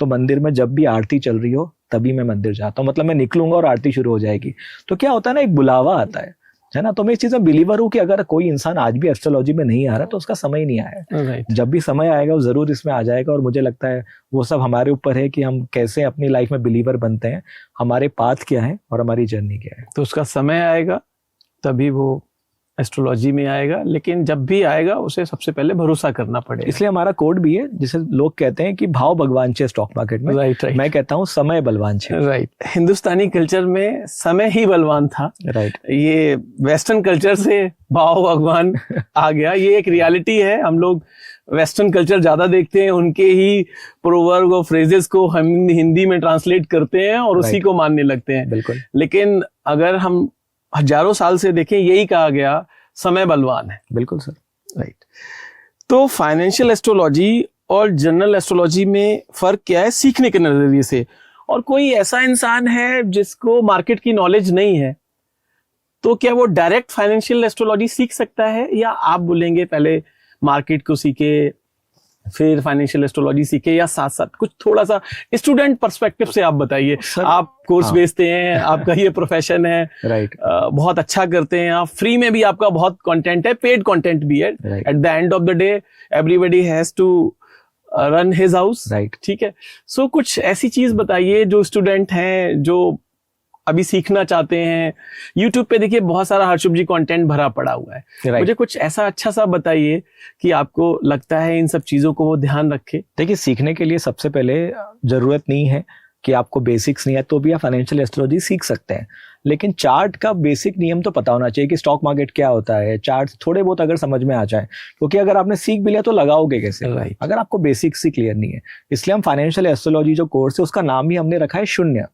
तो मंदिर में जब भी आरती चल रही हो तभी मैं मंदिर जाता हूँ। मतलब मैं निकलूंगा और आरती शुरू हो जाएगी, तो क्या होता है ना, एक बुलावा आता है ना। तो मैं इस चीज में बिलीवर हूँ कि अगर कोई इंसान आज भी एस्ट्रोलॉजी में नहीं आ रहा तो उसका समय नहीं आया है। जब भी समय आएगा वो जरूर इसमें आ जाएगा। और मुझे लगता है वो सब हमारे ऊपर है कि हम कैसे अपनी लाइफ में बिलीवर बनते हैं, हमारे पाथ क्या है और हमारी जर्नी क्या है। तो उसका समय आएगा तभी वो एस्ट्रोलॉजी में आएगा, लेकिन जब भी आएगा उसे सबसे पहले भरोसा करना पड़ेगा। इसलिए हमारा कोड भी है, जिसे लोग कहते हैं कि भाव भगवान छे स्टॉक मार्केट में। Right right. मैं कहता हूँ समय बलवान छे। राइट। हिंदुस्तानी कल्चर में समय ही बलवान था। राइट। ये वेस्टर्न कल्चर से भाव भगवान आ गया, ये एक रियलिटी है। हम लोग वेस्टर्न कल्चर ज्यादा देखते हैं, उनके ही प्रोवर्ब और फ्रेजेस को हम हिंदी में ट्रांसलेट करते हैं और उसी को मानने लगते हैं। बिल्कुल। लेकिन अगर हम हजारों साल से देखें, यही कहा गया समय बलवान है। बिल्कुल सर। राइट। तो फाइनेंशियल एस्ट्रोलॉजी और जनरल एस्ट्रोलॉजी में फर्क क्या है सीखने के नजरिए से? और कोई ऐसा इंसान है जिसको मार्केट की नॉलेज नहीं है, तो क्या वो डायरेक्ट फाइनेंशियल एस्ट्रोलॉजी सीख सकता है, या आप बोलेंगे पहले मार्केट को सीखे फिर फाइनेंशियल एस्ट्रोलॉजी सीखे, या साथ साथ कुछ थोड़ा सा स्टूडेंट पर्सपेक्टिव से आप बताइए? आप कोर्स हाँ। बेचते हैं, आपका ये प्रोफेशन है। राइट। बहुत अच्छा करते हैं आप, फ्री में भी आपका बहुत कंटेंट है, पेड कंटेंट भी है। At the end of the day everybody has to run his house. Right. ठीक है। सो कुछ ऐसी चीज बताइए जो स्टूडेंट हैं, जो अभी सीखना चाहते हैं। YouTube पे देखिए बहुत सारा हर्षुभ जी कंटेंट भरा पड़ा हुआ है। Right. मुझे कुछ ऐसा अच्छा सा बताइए कि आपको लगता है इन सब चीजों को वो ध्यान रखे। देखिए, सीखने के लिए सबसे पहले जरूरत नहीं है कि आपको बेसिक्स नहीं है तो भी आप फाइनेंशियल एस्ट्रोलॉजी सीख सकते हैं, लेकिन चार्ट का बेसिक नियम तो पता होना चाहिए कि स्टॉक मार्केट क्या होता है। चार्ट थोड़े बहुत अगर समझ में आ जाए, क्योंकि अगर आपने सीख भी लिया तो लगाओगे कैसे? Right. अगर आपको बेसिक्स ही क्लियर नहीं है। इसलिए हम फाइनेंशियल एस्ट्रोलॉजी जो कोर्स है उसका नाम ही हमने रखा है शून्य।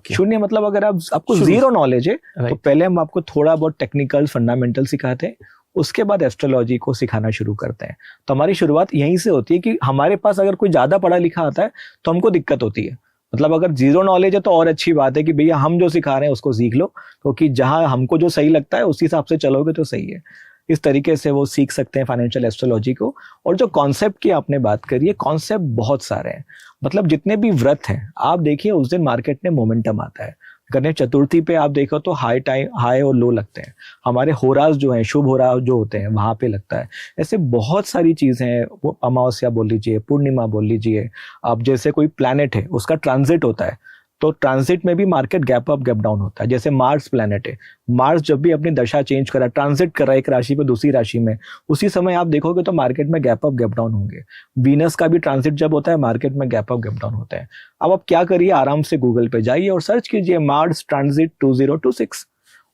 शून्य मतलब अगर आपको जीरो नॉलेज है तो पहले हम आपको थोड़ा बहुत टेक्निकल फंडामेंटल सिखाते हैं, उसके बाद एस्ट्रोलॉजी को सिखाना शुरू करते हैं। तो हमारी शुरुआत यहीं से होती है कि हमारे पास अगर कोई ज्यादा पढ़ा लिखा आता है तो हमको दिक्कत होती है। मतलब अगर जीरो नॉलेज है तो और अच्छी बात है कि भैया हम जो सिखा रहे हैं उसको सीख लो, क्योंकि जहां हमको जो सही लगता है उसी हिसाब से चलोगे तो सही है। इस तरीके से वो सीख सकते हैं फाइनेंशियल एस्ट्रोलॉजी को। और जो कॉन्सेप्ट की आपने बात करी है, कॉन्सेप्ट बहुत सारे हैं। मतलब जितने भी व्रत हैं आप देखिए, उस दिन मार्केट में मोमेंटम आता है। गणेश चतुर्थी पे आप देखो तो हाई और लो लगते हैं। हमारे होरास जो हैं, शुभ होरास जो होते हैं, वहां पे लगता है। ऐसे बहुत सारी चीजें हैं। वो अमावस्या बोल लीजिए, पूर्णिमा बोल लीजिए, अब जैसे कोई प्लैनेट है उसका ट्रांजिट होता है तो ट्रांजिट में भी market gap up gap down होता है। जैसे मार्स प्लैनेट है, मार्स जब भी अपनी दशा चेंज कर रहा है, ट्रांजिट कर रहा है एक राशि पे दूसरी राशि में, उसी समय आप देखोगे तो मार्केट में गैप अप गैप डाउन होंगे। वीनस का भी ट्रांजिट जब होता है मार्केट में गैप अप गैप डाउन होता है। अब आप क्या करिए, आराम से गूगल पे जाइए और सर्च कीजिए मार्स ट्रांजिट 2026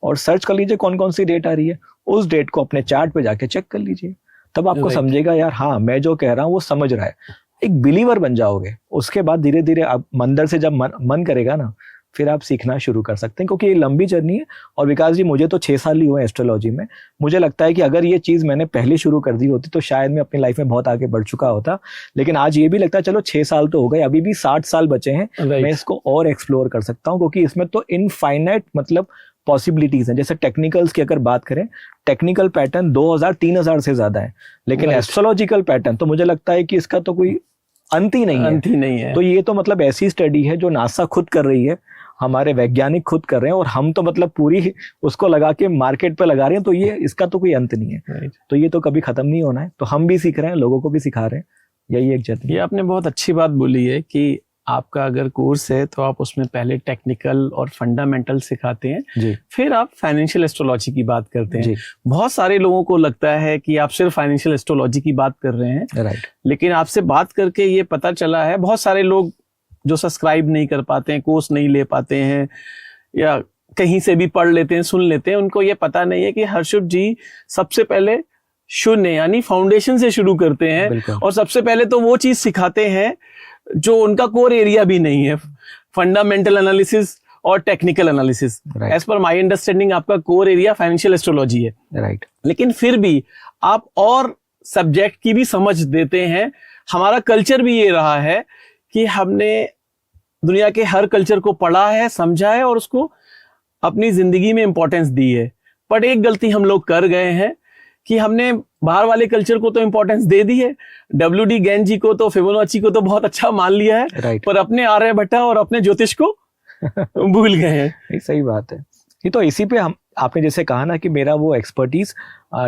और सर्च कर लीजिए कौन कौन सी डेट आ रही है। उस डेट को अपने चार्ट पे जाके चेक कर लीजिए, तब आपको समझेगा यार हाँ मैं जो कह रहा हूँ वो समझ रहा है। एक बिलीवर बन जाओगे। उसके बाद धीरे धीरे आप मंदिर से जब मन करेगा ना, फिर आप सीखना शुरू कर सकते हैं, क्योंकि ये लंबी जर्नी है। और विकास जी, मुझे तो 6 साल ही हुए एस्ट्रोलॉजी में। मुझे लगता है कि अगर ये चीज मैंने पहले शुरू कर दी होती तो शायद मैं अपनी लाइफ में बहुत आगे बढ़ चुका होता। लेकिन आज ये भी लगता है चलो 6 साल तो हो गए, अभी भी 60 साल बचे हैं। मैं इसको और एक्सप्लोर कर सकता हूँ, क्योंकि इसमें तो इनफाइनाइट मतलब पॉसिबिलिटीज हैं। जैसे टेक्निकल्स की अगर बात करें, टेक्निकल पैटर्न 2000-3000 से ज्यादा है, लेकिन एस्ट्रोलॉजिकल पैटर्न तो मुझे लगता है कि इसका तो कोई अंत ही नहीं है। तो ये तो मतलब ऐसी स्टडी है जो नासा खुद कर रही है, हमारे वैज्ञानिक खुद कर रहे हैं, और हम तो मतलब पूरी उसको लगा के मार्केट पे लगा रहे हैं। तो ये इसका तो कोई अंत नहीं है। तो ये तो कभी खत्म नहीं होना है। तो हम भी सीख रहे हैं, लोगों को भी सिखा रहे हैं। यही एक जर्नी। ये आपने बहुत अच्छी बात बोली है कि आपका अगर कोर्स है तो आप उसमें पहले टेक्निकल और फंडामेंटल सिखाते हैं जी। फिर आप फाइनेंशियल एस्ट्रोलॉजी की बात करते हैं। जी। बहुत सारे लोगों को लगता है कि आप सिर्फ फाइनेंशियल एस्ट्रोलॉजी की बात कर रहे हैं। राइट। लेकिन आपसे बात करके ये पता चला है, बहुत सारे लोग जो सब्सक्राइब नहीं कर पाते हैं, कोर्स नहीं ले पाते हैं, या कहीं से भी पढ़ लेते हैं, सुन लेते हैं, उनको ये पता नहीं है कि हर्षुभ जी सबसे पहले शून्य यानी फाउंडेशन से शुरू करते हैं। और सबसे पहले तो वो चीज सिखाते हैं जो उनका कोर एरिया भी नहीं है, फंडामेंटल एनालिसिस और technical analysis. As per my understanding आपका कोर एरिया फाइनेंशियल एस्ट्रोलॉजी है। राइट। लेकिन फिर भी आप और सब्जेक्ट की भी समझ देते हैं। हमारा कल्चर भी ये रहा है कि हमने दुनिया के हर कल्चर को पढ़ा है, समझा है और उसको अपनी जिंदगी में इंपॉर्टेंस दी है। पर एक गलती हम लोग कर गए हैं कि हमने बाहर वाले कल्चर को तो इंपॉर्टेंस दे दी है, WD गैन जी को तो, फिबोनाची को तो बहुत अच्छा मान लिया है, पर अपने आर्यभट्ट और अपने ज्योतिष को भूल गए हैं। सही बात है। ये तो इसी पे हम आपने जैसे कहा ना कि मेरा वो एक्सपर्टीज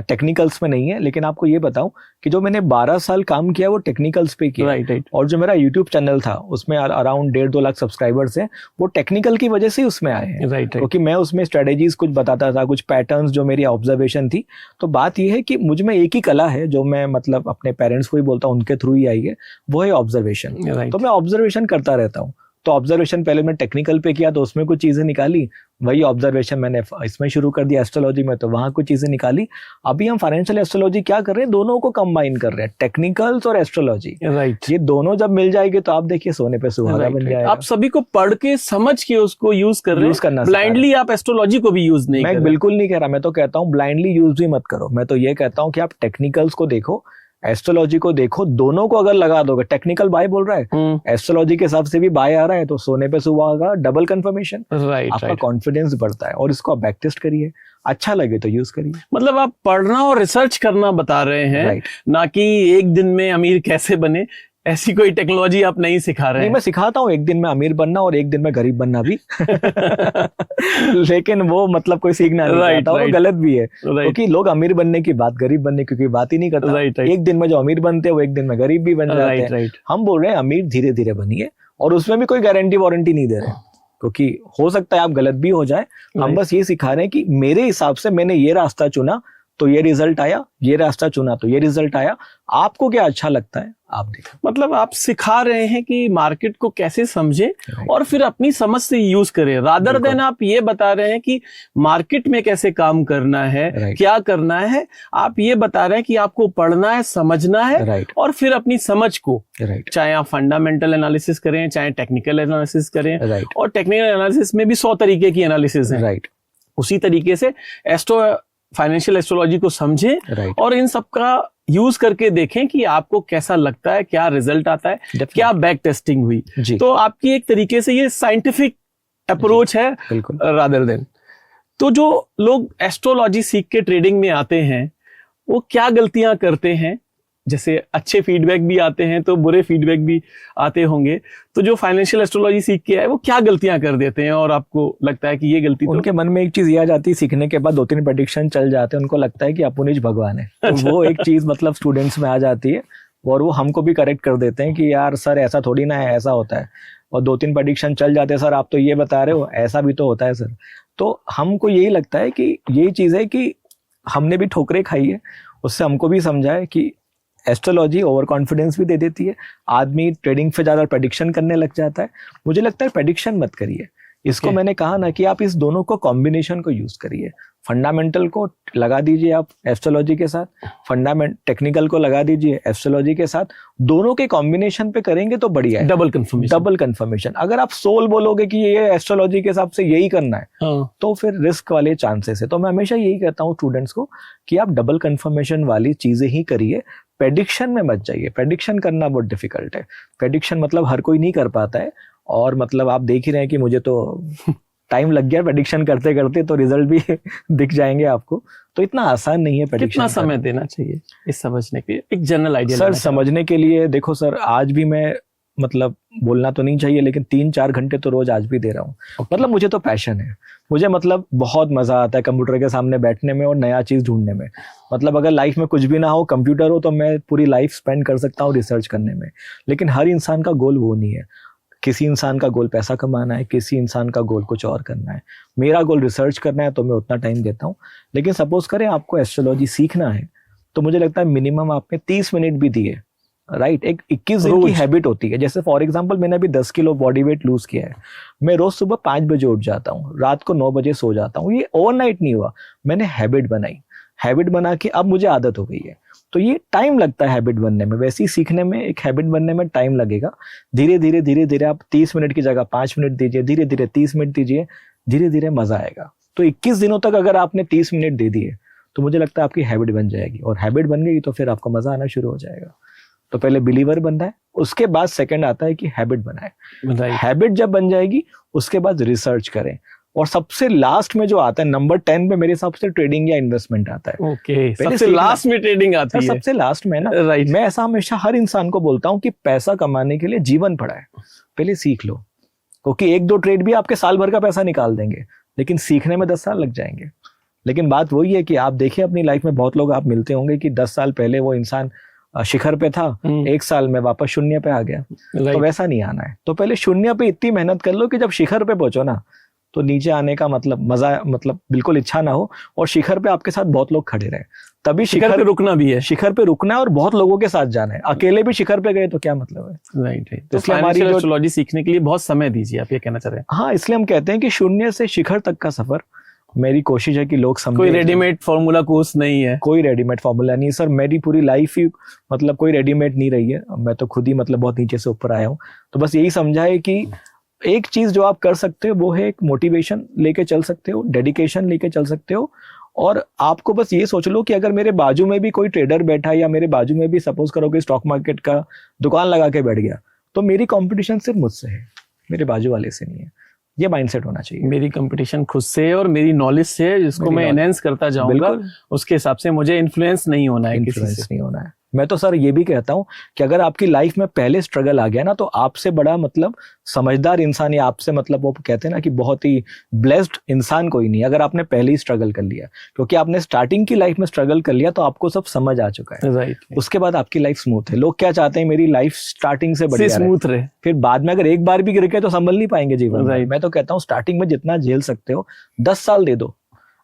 टेक्निकल्स में नहीं है, लेकिन आपको ये बताऊं कि जो मैंने 12 साल काम किया वो टेक्निकल्स पे किया। राइट। और जो मेरा यूट्यूब चैनल था उसमें अराउंड 1.5-2 लाख सब्सक्राइबर्स हैं, वो टेक्निकल की वजह से ही उसमें आए हैं। राइट। क्योंकि मैं उसमें स्ट्रेटेजीज कुछ बताता था, कुछ पैटर्न्स जो मेरी ऑब्जर्वेशन थी। तो बात ये है कि मुझ में एक ही कला है जो मैं मतलब अपने पेरेंट्स को ही बोलता हूँ, उनके थ्रू ही आई है, वो है ऑब्जर्वेशन। Right. तो मैं ऑब्जर्वेशन करता रहता हूँ। तो ऑब्जर्वेशन पहले मैं टेक्निकल पे किया तो उसमें कुछ चीजें निकाली, वही ऑब्जर्वेशन मैंने इसमें शुरू कर दिया एस्ट्रोलॉजी में, तो वहां कुछ चीजें निकाली। अभी हम फाइनेंशियल एस्ट्रोलॉजी क्या कर रहे हैं, दोनों को कंबाइन कर रहे हैं, टेक्निकल्स और एस्ट्रोलॉजी। राइट। ये दोनों जब मिल जाएगी तो आप देखिए सोने पे सुहागा बन जाएगा। आप सभी को पढ़ के समझ के उसको यूज कर रहे यूज करना हैं, सिखा रहे ब्लाइंडली आप एस्ट्रोलॉजी को भी यूज नहीं कर मैं रहे। बिल्कुल नहीं कह रहा, मैं तो कहता हूँ ब्लाइंडली यूज भी मत करो। मैं तो ये कहता हूँ कि आप टेक्निकल्स को देखो, एस्ट्रोलॉजी को देखो, दोनों को अगर लगा दोगे, टेक्निकल बाय बोल रहा है, एस्ट्रोलॉजी के हिसाब से भी बाय आ रहा है, तो सोने पे सुहागा, डबल कंफर्मेशन, राइट। आपका कॉन्फिडेंस बढ़ता है। और इसको आप बैक टेस्ट करिए, अच्छा लगे तो यूज करिए। मतलब आप पढ़ना और रिसर्च करना बता रहे हैं, राइट। ना कि एक दिन में अमीर कैसे बने, ऐसी कोई टेक्नोलॉजी आप नहीं सिखा रहे नहीं, हैं। मैं सिखाता हूँ एक दिन में अमीर बनना और एक दिन में गरीब बनना भी लेकिन वो मतलब कोई सीखना नहीं Right, चाहता, वो right. गलत भी है। Right. क्योंकि लोग अमीर बनने की बात गरीब बनने की बात ही नहीं करता। Right, right. एक दिन में जो अमीर बनते हैं वो एक दिन में गरीब भी बन जाते राइट हैं। राइट। हम बोल रहे हैं अमीर धीरे धीरे बनिए, और उसमें भी कोई गारंटी वारंटी नहीं दे रहे, क्योंकि हो सकता है आप गलत भी हो जाए। हम Right. बस ये सिखा रहे हैं कि मेरे हिसाब से मैंने ये रास्ता चुना तो ये रिजल्ट आया, ये रास्ता चुना तो ये रिजल्ट आया, आपको क्या अच्छा लगता है आप देखो। मतलब आप सिखा रहे हैं कि मार्केट को कैसे समझे और फिर अपनी समझ से यूज करें, रादर देन आप ये बता रहे हैं कि मार्केट में कैसे काम करना है, Right. क्या करना है। आप ये बता रहे हैं कि आपको पढ़ना है, समझना है, राइट और फिर अपनी समझ को, राइट चाहे आप फंडामेंटल एनालिसिस करें, चाहे टेक्निकल एनालिसिस करें, राइट और टेक्निकल एनालिसिस में भी 100 तरीके की एनालिसिस है। राइट उसी तरीके से फाइनेंशियल एस्ट्रोलॉजी को समझें राइट और इन सब का यूज करके देखें कि आपको कैसा लगता है, क्या रिजल्ट आता है, क्या बैक टेस्टिंग हुई। जी तो आपकी एक तरीके से ये साइंटिफिक अप्रोच है बिल्कुल। Rather than. तो जो लोग एस्ट्रोलॉजी सीख के ट्रेडिंग में आते हैं वो क्या गलतियां करते हैं, जैसे अच्छे फीडबैक भी आते हैं तो बुरे फीडबैक भी आते होंगे, तो जो फाइनेंशियल एस्ट्रोलॉजी सीख के आए वो क्या गलतियां कर देते हैं और आपको लगता है कि ये गलती उनके मन में एक चीज ये आ जाती है, सीखने के बाद 2-3 प्रेडिक्शन चल जाते हैं, उनको लगता है कि अपुनिज भगवान है। तो वो एक चीज मतलब स्टूडेंट्स में आ जाती है, और वो हमको भी करेक्ट कर देते हैं कि यार सर ऐसा थोड़ी ना है, ऐसा होता है। और 2-3 प्रेडिक्शन चल जाते हैं, सर आप तो ये बता रहे हो, ऐसा भी तो होता है सर। तो हमको यही लगता है कि यही चीज है कि हमने भी ठोकरें खाई है, उससे हमको भी समझा है कि एस्ट्रोलॉजी ओवर कॉन्फिडेंस भी दे देती है, आदमी ट्रेडिंग पे ज्यादा प्रेडिक्शन करने लग जाता है। मुझे लगता है प्रेडिक्शन मत करिए इसको। Okay. मैंने कहा ना कि आप इस दोनों को कॉम्बिनेशन को यूज करिए, फंडामेंटल को लगा दीजिए आप एस्ट्रोलॉजी के साथ, टेक्निकल को लगा दीजिए एस्ट्रोलॉजी के साथ, दोनों के कॉम्बिनेशन पे करेंगे तो बढ़िया है। Double confirmation. Double confirmation. अगर आप सोल बोलोगे कि ये एस्ट्रोलॉजी के हिसाब से यही करना है, हाँ। तो फिर रिस्क वाले चांसेस है। तो मैं हमेशा यही कहता हूँ स्टूडेंट्स को कि आप डबल कंफर्मेशन वाली चीजें ही करिए, प्रेडिक्शन में मत जाइए। प्रेडिक्शन करना बहुत डिफिकल्ट है, प्रेडिक्शन मतलब हर कोई नहीं कर पाता है, और मतलब आप देख ही रहे हैं कि मुझे तो टाइम लग गया प्रेडिक्शन करते करते, तो रिजल्ट भी दिख जाएंगे आपको। तो इतना आसान नहीं है प्रेडिक्शन। कितना समय देना चाहिए इस समझने के लिए, एक जनरल आइडिया? सर समझने के लिए देखो सर, आज भी मैं मतलब बोलना तो नहीं चाहिए, लेकिन 3-4 घंटे तो रोज आज भी दे रहा हूँ। मतलब मुझे तो पैशन है, मुझे मतलब बहुत मजा आता है कंप्यूटर के सामने बैठने में और नया चीज ढूंढने में। मतलब अगर लाइफ में कुछ भी ना हो, कंप्यूटर हो, तो मैं पूरी लाइफ स्पेंड कर सकता हूँ रिसर्च करने में। लेकिन हर इंसान का गोल वो नहीं है। किसी इंसान का गोल पैसा कमाना है, किसी इंसान का गोल कुछ और करना है। मेरा गोल रिसर्च करना है, तो मैं उतना टाइम देता हूँ। लेकिन सपोज करें आपको एस्ट्रोलॉजी सीखना है, तो मुझे लगता है मिनिमम आपने 30 मिनट भी दिए, राइट। एक 21 दिन की हैबिट होती है। जैसे फॉर एग्जांपल मैंने अभी 10 किलो बॉडी वेट लूज किया है, मैं रोज सुबह 5 बजे उठ जाता हूँ, रात को 9 बजे सो जाता हूँ। ये ओवरनाइट नहीं हुआ, मैंने हैबिट बनाई, हैबिट बना के अब मुझे आदत हो गई है। तो ये टाइम लगता है हैबिट बनने में, वैसे ही सीखने में एक हैबिट बनने में टाइम लगेगा। धीरे धीरे धीरे धीरे आप 30 मिनट की जगह 5 मिनट दीजिए, धीरे धीरे 30 मिनट दीजिए, धीरे धीरे मजा आएगा। तो 21 दिनों तक अगर आपने 30 मिनट दे दिए, तो मुझे लगता है आपकी हैबिट बन जाएगी, और हैबिट बन गई तो फिर आपको मजा आना शुरू हो जाएगा। तो पहले बिलीवर बनना है, उसके बाद सेकंड आता है कि हैबिट बनाए। हैबिट जब बन जाएगी उसके बाद रिसर्च करें, और सबसे लास्ट में जो आता है नंबर 10 पे मेरे हिसाब से ट्रेडिंग या इन्वेस्टमेंट आता है। ओके, सबसे लास्ट में ट्रेडिंग आती है। सबसे लास्ट में ना, राइट। मैं ऐसा हमेशा हर इंसान को बोलता हूँ कि पैसा कमाने के लिए जीवन पड़ा है, पहले सीख लो। क्योंकि 1-2 ट्रेड भी आपके साल भर का पैसा निकाल देंगे, लेकिन सीखने में 10 साल लग जाएंगे। लेकिन बात वही है कि आप देखिए अपनी लाइफ में बहुत लोग आप मिलते होंगे कि 10 साल पहले वो इंसान शिखर पे था, 1 साल में वापस शून्य पे आ गया। तो वैसा नहीं आना है। तो पहले शून्य पे इतनी मेहनत कर लो कि जब शिखर पे पहुंचो ना, तो नीचे आने का मतलब मजा, मतलब बिल्कुल इच्छा ना हो, और शिखर पे आपके साथ बहुत लोग खड़े रहे, तभी शिखर पे रुकना भी है। शिखर पे रुकना है और बहुत लोगों के साथ जाना है। अकेले भी शिखर पे गए तो क्या मतलब है। राइट। तो इसलिए हमारी एस्ट्रोलॉजी सीखने के लिए बहुत समय दीजिए, आप ये कहना चाह रहे हैं। हाँ, इसलिए हम कहते हैं कि शून्य से शिखर तक का सफर, मेरी कोशिश है कि लोग समझें। कोई रेडीमेड फॉर्मूला कोर्स नहीं है, कोई रेडीमेड फॉर्मूला नहीं सर। मेरी पूरी लाइफ ही मतलब कोई रेडीमेड नहीं रही है। मैं तो खुद ही मतलब बहुत नीचे से ऊपर आया हूँ। तो बस यही समझा है कि एक चीज जो आप कर सकते हो वो है एक मोटिवेशन लेके चल सकते हो, डेडिकेशन लेके चल सकते हो, और आपको बस ये सोच लो कि अगर मेरे बाजू में भी कोई ट्रेडर बैठा है या मेरे बाजू में भी सपोज करो कि स्टॉक मार्केट का दुकान लगा के बैठ गया, तो मेरी कंपटीशन सिर्फ मुझसे है, मेरे बाजू वाले से नहीं है। ये माइंडसेट होना चाहिए। मेरी कंपटीशन खुद से है और मेरी नॉलेज से है, जिसको मैं एनहेंस करता जाऊंगा, उसके हिसाब से मुझे इन्फ्लुएंस नहीं होना है, किसी से नहीं होना है। मैं तो सर ये भी कहता हूं कि अगर आपकी लाइफ में पहले स्ट्रगल आ गया ना, तो आपसे बड़ा मतलब समझदार इंसान, या आपसे मतलब वो कहते हैं ना कि बहुत ही ब्लेस्ड इंसान कोई नहीं, अगर आपने पहले ही स्ट्रगल कर लिया। क्योंकि आपने स्टार्टिंग की लाइफ में स्ट्रगल कर लिया तो आपको सब समझ आ चुका है। राइट। उसके बाद आपकी लाइफ स्मूथ है। लोग क्या चाहते हैं, मेरी लाइफ स्टार्टिंग से बढ़िया स्मूथ रहे, फिर बाद में अगर एक बार भी गिर गए तो संभल नहीं पाएंगे जीवन में। मैं तो कहता हूँ स्टार्टिंग में जितना झेल सकते हो 10 साल दे दो।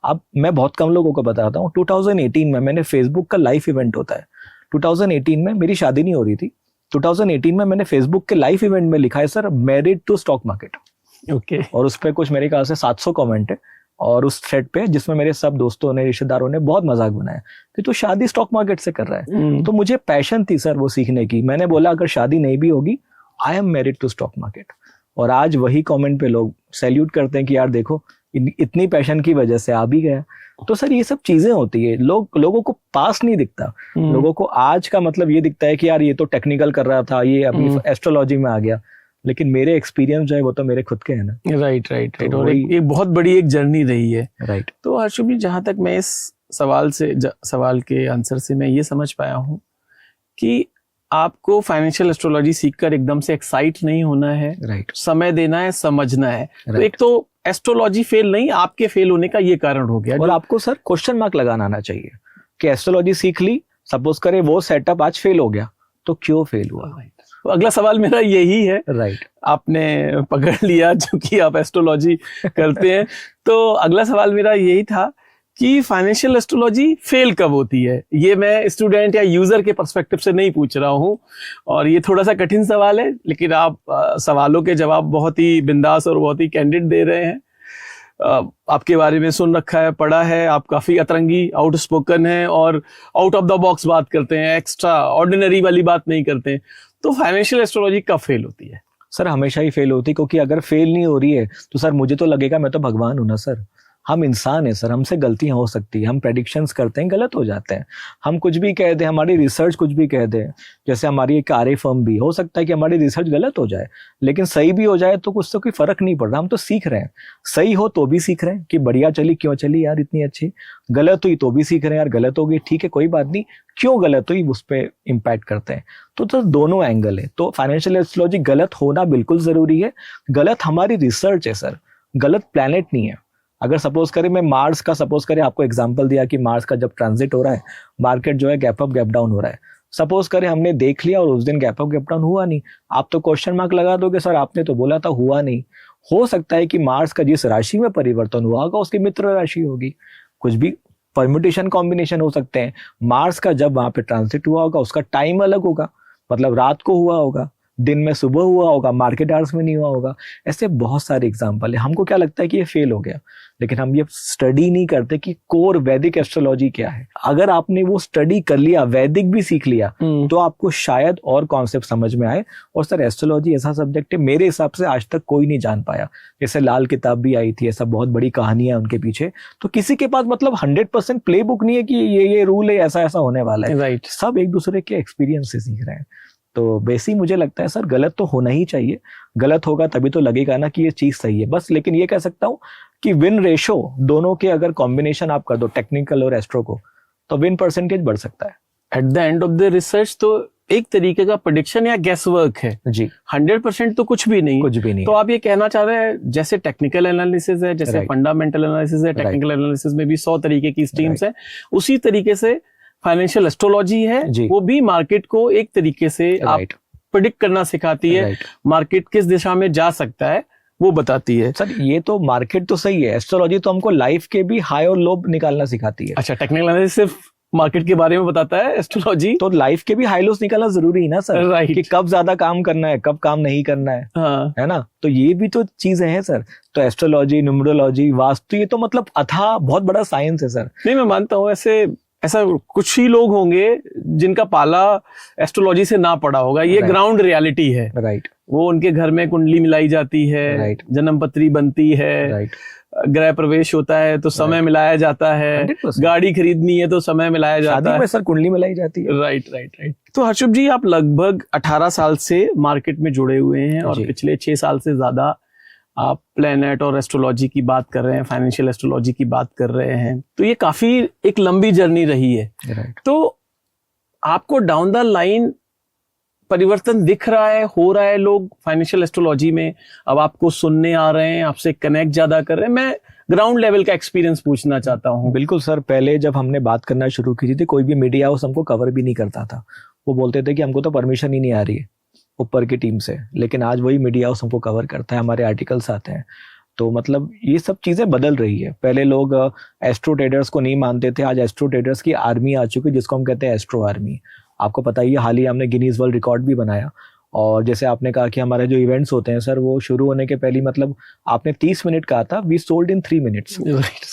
अब मैं बहुत कम लोगों को बताता हूँ, 2018 में मैंने फेसबुक का लाइव इवेंट होता है, 2018 में मेरी शादी नहीं हो रही थी, 2018 में मैंने फेसबुक के लाइव इवेंट में लिखा है sir married to stock market. Okay. और उस पर कुछ मेरे ख्याल से 700 कमेंट है, और उस थ्रेड पे जिसमें मेरे सब दोस्तों ने, रिश्तेदारों ने बहुत मजाक बनाया कि तू शादी स्टॉक मार्केट से कर रहा है। तो मुझे पैशन थी सर वो सीखने की। मैंने बोला अगर शादी नहीं भी होगी, I am married to stock market. और आज वही कमेंट पे लोग सैल्यूट करते हैं कि यार देखो इतनी पैशन की वजह से आ भी गया। तो सर ये सब चीजें होती है, लोगों को पास नहीं दिखता। लोगों को आज का मतलब ये दिखता है कि यार ये तो टेक्निकल कर रहा था, ये अभी एस्ट्रोलॉजी में आ गया। लेकिन मेरे एक्सपीरियंस जो है वो तो मेरे खुद के है ना। Right right right. और एक बहुत बड़ी एक जर्नी रही है। राइट। तो हर्षुभ जी, जहां तक मैं इस सवाल के आंसर से मैं ये समझ पाया हूँ कि आपको फाइनेंशियल एस्ट्रोलॉजी सीखकर एकदम से एक्साइट नहीं होना है। राइट। समय देना है, समझना है। तो एक तो एस्ट्रोलॉजी फेल नहीं, आपके फेल होने का ये कारण हो गया। और आपको सर क्वेश्चन मार्क लगाना आना चाहिए कि एस्ट्रोलॉजी सीख ली, सपोज करे वो सेटअप आज फेल हो गया, तो क्यों फेल हुआ। तो अगला सवाल मेरा यही है। राइट। आपने पकड़ लिया जो कि आप एस्ट्रोलॉजी करते हैं। तो अगला सवाल मेरा यही था कि फाइनेंशियल एस्ट्रोलॉजी फेल कब होती है। ये मैं स्टूडेंट या यूजर के पर्सपेक्टिव से नहीं पूछ रहा हूँ, और ये थोड़ा सा कठिन सवाल है, लेकिन आप सवालों के जवाब बहुत ही बिंदास और बहुत ही कैंडिड दे रहे हैं। आपके बारे में सुन रखा है, पढ़ा है, आप काफी अतरंगी, आउटस्पोकन है और आउट ऑफ द बॉक्स बात करते हैं, एक्स्ट्रा ऑर्डिनरी वाली बात नहीं करते हैं। तो फाइनेंशियल एस्ट्रोलॉजी कब फेल होती है? सर हमेशा ही फेल होती है, क्योंकि अगर फेल नहीं हो रही है तो सर मुझे तो लगेगा मैं तो भगवान हूं ना सर। हम इंसान है सर, हमसे गलतियां हो सकती है, हम प्रेडिक्शंस करते हैं, गलत हो जाते हैं। हम कुछ भी कह दें, हमारी रिसर्च कुछ भी कह दें, जैसे हमारी एक आरए फर्म भी हो सकता है कि हमारी रिसर्च गलत हो जाए, लेकिन सही भी हो जाए तो उससे कोई फर्क नहीं पड़ रहा। हम तो सीख रहे हैं, सही हो तो भी सीख रहे हैं कि बढ़िया चली, क्यों चली यार इतनी अच्छी, गलत हुई तो भी सीख रहे हैं यार गलत हो गई, ठीक है कोई बात नहीं, क्यों गलत हुई उस पर इम्पैक्ट करते हैं। तो दोनों एंगल है। तो फाइनेंशियल एस्ट्रोलॉजी गलत होना बिल्कुल जरूरी है। गलत हमारी रिसर्च है सर, गलत प्लैनेट नहीं है। अगर सपोज करें मैं मार्स का सपोज करें आपको एग्जांपल दिया कि मार्स का जब ट्रांजिट हो रहा है, मार्केट जो है गैप अप गैप डाउन हो रहा है, सपोज करें हमने देख लिया और उस दिन गैप अप गैप डाउन हुआ नहीं, आप तो क्वेश्चन मार्क लगा दोगे सर आपने तो बोला था, हुआ नहीं। हो सकता है कि मार्स का जिस राशि में परिवर्तन हुआ होगा उसकी मित्र राशि होगी, कुछ भी परम्यूटेशन कॉम्बिनेशन हो सकते हैं। मार्स का जब वहां पे ट्रांजिट हुआ होगा उसका टाइम अलग होगा, मतलब रात को हुआ होगा, दिन में सुबह हुआ होगा, मार्केट आवर्स में नहीं हुआ होगा। ऐसे बहुत सारे एग्जांपल है। हमको क्या लगता है कि ये फेल हो गया, लेकिन हम ये स्टडी नहीं करते कि कोर वैदिक एस्ट्रोलॉजी क्या है। अगर आपने वो स्टडी कर लिया, वैदिक भी सीख लिया, तो आपको शायद और कॉन्सेप्ट समझ में आए। और सर एस्ट्रोलॉजी ऐसा सब्जेक्ट है मेरे हिसाब से आज तक कोई नहीं जान पाया। जैसे लाल किताब भी आई थी, ऐसा बहुत बड़ी कहानी है उनके पीछे, तो किसी के पास मतलब 100% प्ले बुक नहीं है कि ये रूल है, ऐसा ऐसा होने वाला है। राइट। सब एक दूसरे के एक्सपीरियंस से सीख रहे हैं। तो बेसिक मुझे लगता है सर गलत तो होना ही चाहिए, गलत होगा तभी तो लगेगा ना कि ये चीज सही है बस। लेकिन ये कह सकता हूं कि विन रेशो दोनों के अगर कॉम्बिनेशन आप कर दो, टेक्निकल और एस्ट्रो को, तो विन परसेंटेज बढ़ सकता है। At the end of the research तो एक तरीके का प्रेडिक्शन या गैस वर्क है जी, 100% तो कुछ भी नहीं। कुछ भी नहीं तो आप ये कहना चाह रहे हैं जैसे टेक्निकल एनालिसिस है, जैसे Right. फंडामेंटल एनालिसिस है, टेक्निकल एनालिसिस में भी 100 तरीके की स्ट्रीम्स हैं, उसी तरीके से फाइनेंशियल एस्ट्रोलॉजी है, जी। वो भी मार्केट को एक तरीके से आप राइट प्रिडिक्ट करना सिखाती है, राइट। मार्केट किस दिशा में जा सकता है वो बताती है। सर ये तो मार्केट तो सही है, एस्ट्रोलॉजी तो हमको लाइफ के भी हाई और लो निकालना सिखाती है। अच्छा, टेक्निकल एनालिसिस सिर्फ मार्केट के बारे में बताता है, एस्ट्रोलॉजी तो लाइफ के भी हाई लोस निकालना जरूरी है ना सर, Right. कि कब ज्यादा काम करना है, कब काम नहीं करना हाँ है ना। तो ये भी तो चीजें हैं सर। तो एस्ट्रोलॉजी, न्यूमरोलॉजी, वास्तु, ये तो मतलब अथाह बहुत बड़ा साइंस है सर। नहीं, मैं मानता हूँ ऐसा कुछ ही लोग होंगे जिनका पाला एस्ट्रोलॉजी से ना पड़ा होगा। ये Right. ग्राउंड रियलिटी है। राइट वो उनके घर में कुंडली मिलाई जाती है, Right. जन्म पत्री बनती है, राइट, गृह प्रवेश होता है तो समय Right. मिलाया जाता है, 100%। गाड़ी खरीदनी है तो समय मिलाया जाता शादी है। में सर कुंडली मिलाई जाती है। Right right right. तो हर्षुभ जी, आप लगभग 18 साल से मार्केट में जुड़े हुए हैं और जी। पिछले 6 साल से ज्यादा आप प्लेनेट और एस्ट्रोलॉजी की बात कर रहे हैं, फाइनेंशियल एस्ट्रोलॉजी की बात कर रहे हैं। तो ये काफी एक लंबी जर्नी रही है। राइट। तो आपको डाउन द लाइन परिवर्तन दिख रहा है, हो रहा है, लोग फाइनेंशियल एस्ट्रोलॉजी में अब आपको सुनने आ रहे हैं, आपसे कनेक्ट ज्यादा कर रहे हैं। मैं ग्राउंड लेवल का एक्सपीरियंस पूछना चाहता हूँ। बिल्कुल सर, पहले जब हमने बात करना शुरू की थी कोई भी मीडिया हाउस हमको कवर भी नहीं करता था। वो बोलते थे कि हमको तो परमिशन ही नहीं आ रही है ऊपर की टीम से, लेकिन आज वही मीडिया हाउस हमको कवर करता है, हमारे आर्टिकल्स आते हैं। तो मतलब ये सब चीजें बदल रही है। पहले लोग एस्ट्रो ट्रेडर्स को नहीं मानते थे, आज एस्ट्रो ट्रेडर्स की आर्मी आ चुकी है जिसको हम कहते हैं एस्ट्रो आर्मी। आपको पता ही है, हाल ही हमने गिनीज वर्ल्ड रिकॉर्ड भी बनाया। और जैसे आपने कहा कि हमारे जो इवेंट्स होते हैं सर, वो शुरू होने के पहले मतलब आपने 30 मिनट कहा था, वी सोल्ड इन 3 मिनट्स।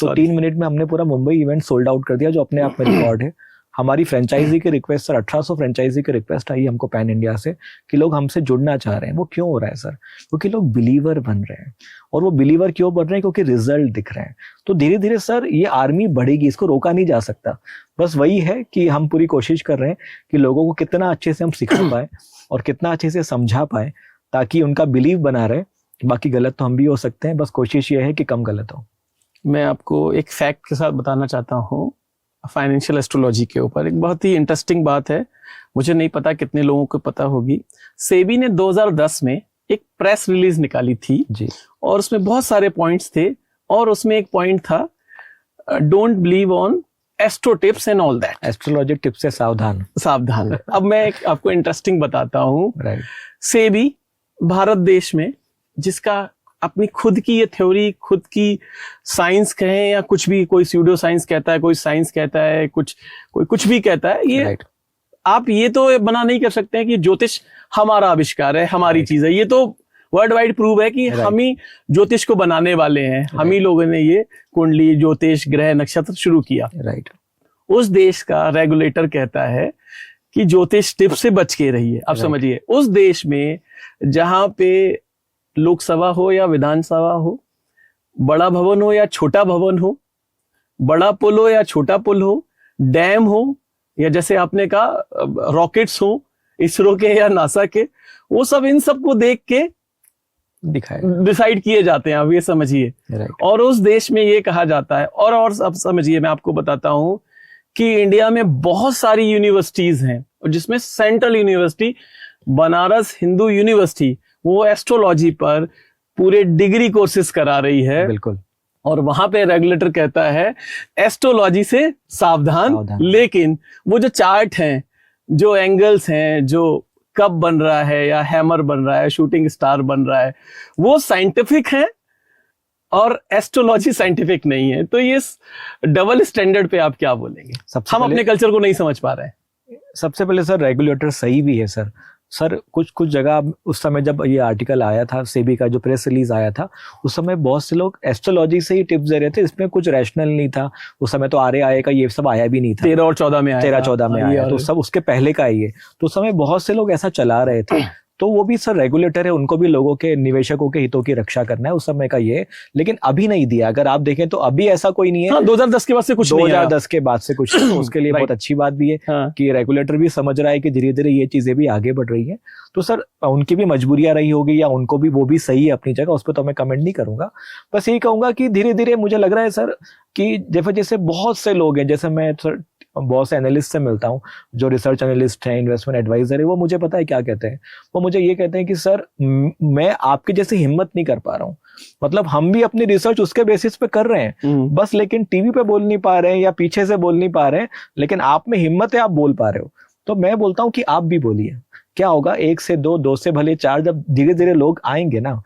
तो 3 मिनट में हमने पूरा मुंबई इवेंट सोल्ड आउट कर दिया, जो अपने आप में रिकॉर्ड है। हमारी फ्रेंचाइजी की रिक्वेस्ट सर, 1800 फ्रेंचाइजी की रिक्वेस्ट आई हमको पैन इंडिया से कि लोग हमसे जुड़ना चाह रहे हैं। वो क्यों हो रहा है सर? क्योंकि लोग बिलीवर बन रहे हैं। और वो बिलीवर क्यों बन रहे हैं? क्योंकि रिजल्ट दिख रहे हैं। तो धीरे धीरे सर ये आर्मी बढ़ेगी, इसको रोका नहीं जा सकता। बस वही है कि हम पूरी कोशिश कर रहे हैं कि लोगों को कितना अच्छे से हम सिखा पाए और कितना अच्छे से समझा पाए, ताकि उनका बिलीव बना रहे। बाकी गलत तो हम भी हो सकते हैं, बस कोशिश ये है कि कम गलत हो। मैं आपको एक फैक्ट के साथ बताना चाहता हूँ फाइनेंशियल एस्ट्रोलॉजी के ऊपर। एक बहुत ही इंटरेस्टिंग बात है, मुझे नहीं पता कितने लोगों को पता होगी। सेबी ने 2010 में एक प्रेस रिलीज निकाली थी जी। और उसमें बहुत सारे पॉइंट्स थे, और उसमें एक पॉइंट था, don't believe on astro tips and all that. Astrology tips से सावधान। सावधान। अब मैं आपको इंटरेस्टिंग बताता हूँ। राइट। सेबी भारत देश में, जिसका अपनी खुद की ये थ्योरी, खुद की साइंस कहें या कुछ भी, कोई स्यूडो साइंस कहता है, कोई साइंस कहता है, कोई कुछ भी कहता है, ये राइट। आप ये तो बना नहीं कर सकते हैं कि ज्योतिष हमारा आविष्कार है, हमारी चीज है। ये तो वर्ल्ड वाइड प्रूव है कि हम ही ज्योतिष को बनाने वाले हैं। हम ही लोगों ने ये कुंडली, ज्योतिष, ग्रह, नक्षत्र शुरू किया। राइट। उस देश का रेगुलेटर कहता है कि ज्योतिष टिप से बच के रहिए। अब समझिए, उस देश में जहां पे लोकसभा हो या विधानसभा हो, बड़ा भवन हो या छोटा भवन हो, बड़ा पुल हो या छोटा पुल हो, डैम हो या जैसे आपने कहा रॉकेट्स हो, इसरो के या नासा के, वो सब इन सब को देख के दिखाएगा, डिसाइड किए जाते हैं। अब ये समझिए। राइट। और उस देश में ये कहा जाता है, और अब समझिए, मैं आपको बताता हूं कि इंडिया में बहुत सारी यूनिवर्सिटीज हैं, जिसमें central university Banaras Hindu university, वो एस्ट्रोलॉजी पर पूरे डिग्री कोर्सेज करा रही है। बिल्कुल। और वहां पे रेगुलेटर कहता है एस्ट्रोलॉजी से सावधान। लेकिन वो जो चार्ट हैं, जो एंगल्स हैं, जो कब बन रहा है या हैमर बन रहा है, शूटिंग स्टार बन रहा है, वो साइंटिफिक है और एस्ट्रोलॉजी साइंटिफिक नहीं है। तो ये डबल स्टैंडर्ड पे आप क्या बोलेंगे? हम अपने कल्चर को नहीं समझ पा रहे हैं। सबसे पहले सर, रेगुलेटर सही भी है सर। कुछ जगह उस समय जब ये आर्टिकल आया था, सेबी का जो प्रेस रिलीज आया था, उस समय बहुत से लोग एस्ट्रोलॉजी से ही टिप्स दे रहे थे। इसमें कुछ रैशनल नहीं था। उस समय तो आर्य का ये सब आया भी नहीं था। 13 और 14 में आया। 13-14 में आया, तो सब उसके पहले का ही है। तो उस समय बहुत से लोग ऐसा चला रहे थे। तो वो भी सर रेगुलेटर है, उनको भी लोगों के, निवेशकों के हितों की रक्षा करना है, उस समय का ये। लेकिन अभी नहीं दिया। अगर आप देखें तो अभी ऐसा कोई नहीं है। हाँ, 2010 के बाद से कुछ 2010 के बाद से कुछ नहीं। उसके लिए बहुत अच्छी बात भी है कि रेगुलेटर भी समझ रहा है कि धीरे धीरे ये चीजें भी आगे बढ़ रही है। तो सर उनकी भी मजबूरियां रही होगी, या उनको भी, वो भी सही है अपनी जगह, उस पर तो मैं कमेंट नहीं करूंगा। बस यही कहूंगा कि धीरे धीरे मुझे लग रहा है सर कि जैसे बहुत से लोग हैं, जैसे मैं सर बहुत से एनालिस्ट से मिलता हूँ, जो रिसर्च एनालिस्ट हैं, इन्वेस्टमेंट एडवाइजर है, वो मुझे पता है क्या कहते हैं। वो मुझे ये कहते हैं कि सर मैं आपकी जैसी हिम्मत नहीं कर पा रहा हूँ, मतलब हम भी अपनी रिसर्च उसके बेसिस पे कर रहे हैं बस, लेकिन टीवी पे बोल नहीं पा रहे हैं या पीछे से बोल नहीं पा रहे हैं, लेकिन आप में हिम्मत है, आप बोल पा रहे हो। तो मैं बोलता हूँ कि आप भी बोलिए, क्या होगा, 1 से 2, 2 से भले 4, जब धीरे धीरे लोग आएंगे ना,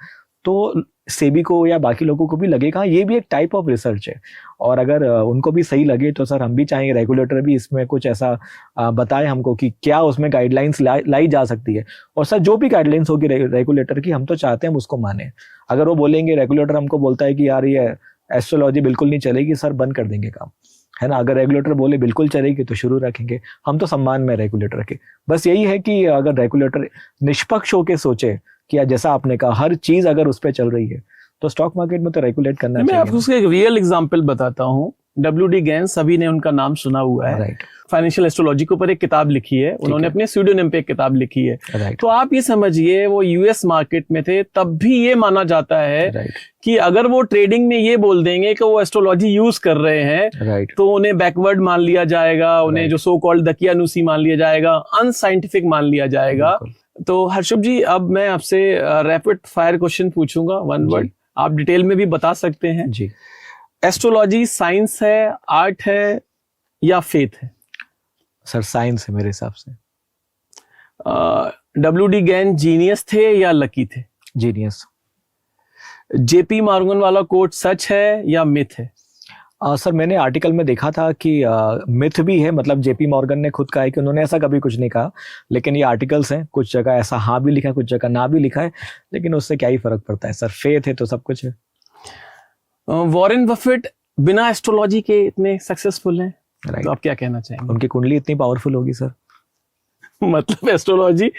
तो सेबी को या बाकी लोगों को भी लगेगा ये भी एक टाइप ऑफ रिसर्च है। और अगर उनको भी सही लगे तो सर हम भी चाहेंगे रेगुलेटर भी इसमें कुछ ऐसा बताए हमको कि क्या उसमें गाइडलाइंस लाई जा सकती है। और सर जो भी गाइडलाइंस होगी रेगुलेटर की, हम तो चाहते हैं हम उसको माने। अगर वो बोलेंगे, रेगुलेटर हमको बोलता है कि यार ये एस्ट्रोलॉजी बिल्कुल नहीं चलेगी, सर बंद कर देंगे काम, है ना। अगर रेगुलेटर बोले बिल्कुल चलेगी तो शुरू रखेंगे, हम तो सम्मान में रेगुलेटर के। बस यही है कि अगर रेगुलेटर निष्पक्ष होकर सोचे कि जैसा आपने कहा हर चीज अगर उस पर चल रही है, तो स्टॉक मार्केट में तो रेगुलेट करना चाहिए। मैं आपको उसका एक रियल एग्जांपल बताता हूँ। WD गैन, सभी ने उनका नाम सुना हुआ है। राइट। फाइनेंशियल एस्ट्रोलॉजी के ऊपर एक किताब लिखी है उन्होंने, अपने स्यूडोनिम पे एक किताब लिखी है। राइट। तो आप ये समझिए वो यूएस मार्केट में थे, तब भी ये माना जाता है राइट। कि अगर वो ट्रेडिंग में ये बोल देंगे कि वो एस्ट्रोलॉजी यूज कर रहे हैं, राइट, तो उन्हें बैकवर्ड मान लिया जाएगा, उन्हें जो सो कॉल्ड दकियानुसी मान लिया जाएगा, अनसाइंटिफिक मान लिया जाएगा। तो हर्षुभ जी, अब मैं आपसे रैपिड फायर क्वेश्चन पूछूंगा, 1 वर्ड, आप डिटेल में भी बता सकते हैं जी। एस्ट्रोलॉजी साइंस है, आर्ट है या फेथ है? सर साइंस है मेरे हिसाब से। WD गैन जीनियस थे या लकी थे? जीनियस। JP मॉर्गन वाला कोट सच है या मिथ है? सर मैंने आर्टिकल में देखा था कि मिथ भी है, मतलब जेपी मॉर्गन ने खुद कहा है कि उन्होंने ऐसा कभी कुछ नहीं कहा, लेकिन ये आर्टिकल्स हैं, कुछ जगह ऐसा हाँ भी लिखा है, कुछ जगह ना भी लिखा है, लेकिन उससे क्या ही फर्क पड़ता है सर, फेथ है तो सब कुछ है। वॉरेन बफेट बिना एस्ट्रोलॉजी के इतने सक्सेसफुल हैं, राइट। तो आप क्या कहना चाहेंगे? उनकी कुंडली इतनी पावरफुल होगी सर। मतलब एस्ट्रोलॉजी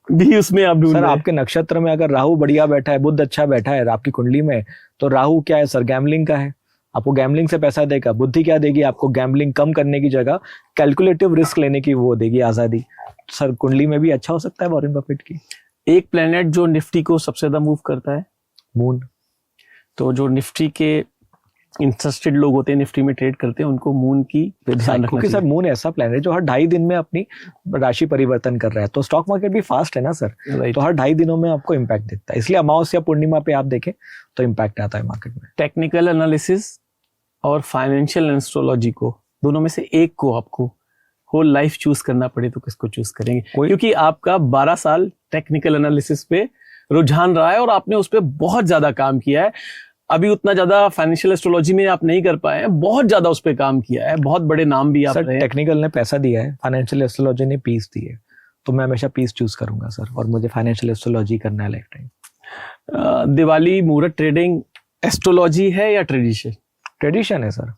भी उसमें आप ढूंढ सर रहे हैं? आपके नक्षत्र में अगर राहु बढ़िया बैठा है, बुध अच्छा बैठा है आपकी कुंडली में, तो राहु क्या है सर, गैम्बलिंग का है, आपको गैम्बलिंग से पैसा देगा। बुद्धि क्या देगी आपको, गैम्बलिंग कम करने की जगह कैलकुलेटिव रिस्क लेने की वो देगी आजादी। सर कुंडली में भी अच्छा हो सकता है वॉरेन बफेट की। एक प्लेनेट जो निफ्टी को सबसे ज्यादा मूव करता है? मून। तो जो निफ्टी के इंटरेस्टेड लोग होते हैं, निफ्टी में ट्रेड करते हैं, उनको मून की ध्यान रखना क्योंकि सर चाहिए। मून ऐसा प्लैनेट जो हर 2.5 दिन में अपनी राशि परिवर्तन कर रहा है, तो स्टॉक मार्केट भी फास्ट है ना सर, Right. तो हर 2.5 दिनों में आपको इम्पैक्ट दिखता है, इसलिए अमावस्या पूर्णिमा पे आप देखें तो इम्पैक्ट आता है मार्केट में। टेक्निकल एनालिसिस और फाइनेंशियल एस्ट्रोलॉजी को, दोनों में से एक को आपको होल लाइफ चूज करना पड़े तो किसको चूज करेंगे? क्योंकि आपका 12 साल टेक्निकल एनालिसिस पे रुझान रहा है और आपने उस पर बहुत ज्यादा काम किया है। अभी उतना ज्यादा फाइनेंशियल एस्ट्रोलॉजी में आप नहीं कर पाए हैं, बहुत ज्यादा उस पर काम किया है, बहुत बड़े नाम भी आप रहे हैं। टेक्निकल ने पैसा दिया है, फाइनेंशियल एस्ट्रोलॉजी ने पीस दी है, तो मैं हमेशा पीस चूज करूंगा सर, और मुझे फाइनेंशियल एस्ट्रोलॉजी करना है लाइफ टाइम। दिवाली मुहूर्त ट्रेडिंग एस्ट्रोलॉजी है या ट्रेडिशन? ट्रेडिशन है सर,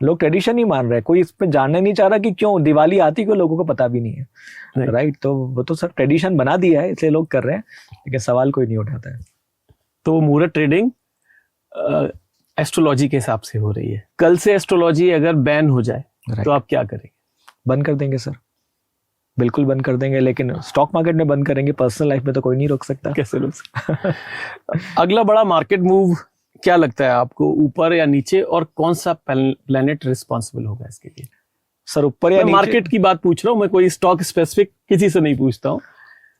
लोग ट्रेडिशन ही मान रहे हैं, कोई इस पे जानना नहीं चाह रहा कि क्यों दिवाली आती, को लोगों को पता भी नहीं है। राइट, तो वो तो सर ट्रेडिशन बना दिया है, इसलिए लोग कर रहे हैं, लेकिन सवाल कोई नहीं उठाता है। तो मुहूर्त ट्रेडिंग एस्ट्रोलॉजी के हिसाब से हो रही है। कल से एस्ट्रोलॉजी अगर बैन हो जाए तो आप क्या करेंगे? बंद कर देंगे सर, बिल्कुल बंद कर देंगे, लेकिन स्टॉक मार्केट में बंद करेंगे, पर्सनल लाइफ में तो कोई नहीं रोक सकता। कैसे रोक सकता? अगला बड़ा मार्केट मूव क्या लगता है आपको, ऊपर या नीचे, और कौन सा प्लेनेट रिस्पॉन्सिबल होगा इसके लिए? सर ऊपर या नीचे? मार्केट की बात पूछ रहा हूँ मैं, कोई स्टॉक स्पेसिफिक किसी से नहीं पूछता हूँ।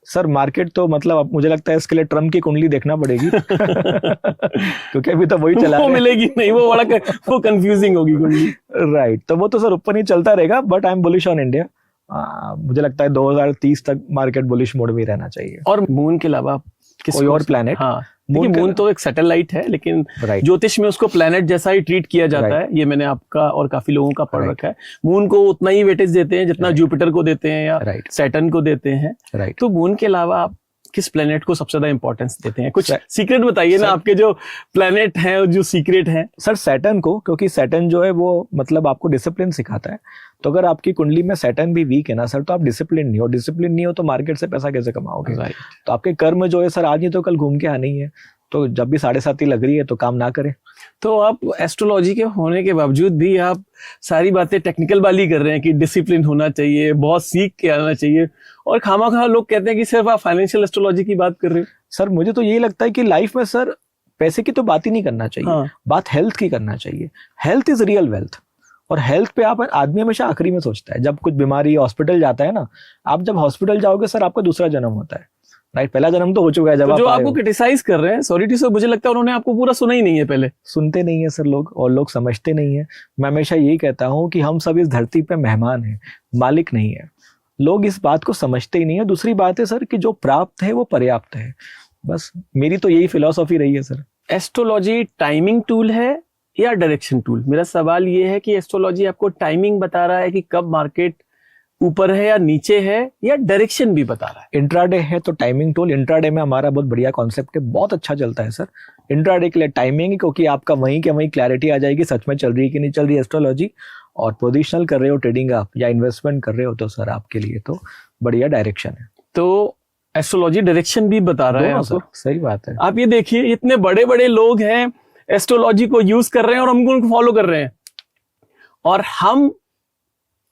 सर मार्केट तो मतलब अब मुझे लगता है इसके लिए ट्रम्प की कुंडली देखना पड़ेगी क्योंकि अभी तो वही चला वो मिलेगी नहीं, वो बड़ा वो कंफ्यूजिंग होगी कुंडली। राइट, तो वो तो सर ऊपर ही चलता रहेगा, but I am bullish on India. मुझे लगता है 2030 तक मार्केट बुलिश मोड में रहना चाहिए। और मून के अलावा कोई और प्लैनेट? हाँ, मून तो एक सैटेलाइट है, लेकिन ज्योतिष में उसको प्लैनेट जैसा ही ट्रीट किया जाता है, ये मैंने आपका और काफी लोगों का पढ़ रखा है। मून को उतना ही वेटेज देते हैं जितना जुपिटर को देते हैं या सैटर्न को देते हैं। तो मून के अलावा आप किस प्लेनेट को सबसे ज्यादा इंपॉर्टेंस देते हैं? कुछ सीक्रेट बताइए ना, आपके जो प्लेनेट हैं जो सीक्रेट हैं। सर सैटर्न को, क्योंकि सैटर्न जो है वो मतलब आपको डिसिप्लिन सिखाता है, तो अगर आपकी कुंडली में सैटर्न भी वीक है ना सर, तो आप डिसिप्लिन नहीं हो, डिसिप्लिन नहीं हो तो मार्केट से पैसा कैसे कमाओगे? तो आपके कर्म जो है सर, आज नहीं तो कल घूम के आना ही है, तो जब भी 7.5 लग रही है तो काम ना करें। तो आप एस्ट्रोलॉजी के होने के बावजूद भी आप सारी बातें टेक्निकल वाली कर रहे हैं कि डिसिप्लिन होना चाहिए, बहुत सीख के आना चाहिए, और खामा लोग कहते हैं कि सिर्फ आप फाइनेंशियल एस्ट्रोलॉजी की बात कर रहे हो। सर मुझे तो यही लगता है कि लाइफ में सर पैसे की तो बात ही नहीं करना चाहिए। बात हेल्थ की करना चाहिए। हेल्थ इज रियल वेल्थ, और हेल्थ पे आप आदमी हमेशा आखिरी में सोचता है, जब कुछ बीमारी हॉस्पिटल जाता है ना, आप जब हॉस्पिटल जाओगे सर आपका दूसरा जन्म होता है, राइट? पहला जन्म तो हो चुका है जब तो जो आप आए आपको हो। क्रिटिसाइज कर रहे हैं, सॉरी टू से, मुझे लगता है उन्होंने आपको पूरा सुना ही नहीं है पहले। सुनते नहीं है सर लोग, और लोग समझते नहीं है। मैं हमेशा यही कहता हूँ कि हम सब इस धरती पे मेहमान हैं, मालिक नहीं है। लोग इस बात को समझते ही नहीं है। दूसरी बात है सर कि जो प्राप्त है वो पर्याप्त है। बस मेरी तो यही फिलॉसफी रही है सर। एस्ट्रोलॉजी टाइमिंग टूल है या डायरेक्शन टूल? मेरा सवाल ये है कि एस्ट्रोलॉजी आपको टाइमिंग बता रहा है कि कब मार्केट ऊपर है या नीचे है, या डायरेक्शन भी बता रहा है? इंट्राडे है तो टाइमिंग टूल। इंट्राडे में हमारा बहुत बढ़िया कॉन्सेप्ट है, बहुत अच्छा चलता है सर। इंट्राडे के लिए टाइमिंग, क्योंकि आपका वहीं के वहीं क्लैरिटी आ जाएगी सच में चल रही है कि नहीं चल रही है एस्ट्रोलॉजी। और पोजिशनल कर रहे हो ट्रेडिंग आप या इन्वेस्टमेंट कर रहे हो तो सर आपके लिए तो बढ़िया डायरेक्शन है। तो एस्ट्रोलॉजी डायरेक्शन भी बता रहा है दोनों आपको। सर, सही बात है। आप ये देखिए, इतने बड़े बड़े लोग हैं एस्ट्रोलॉजी को यूज कर रहे हैं और हम उनको फॉलो कर रहे हैं, और हम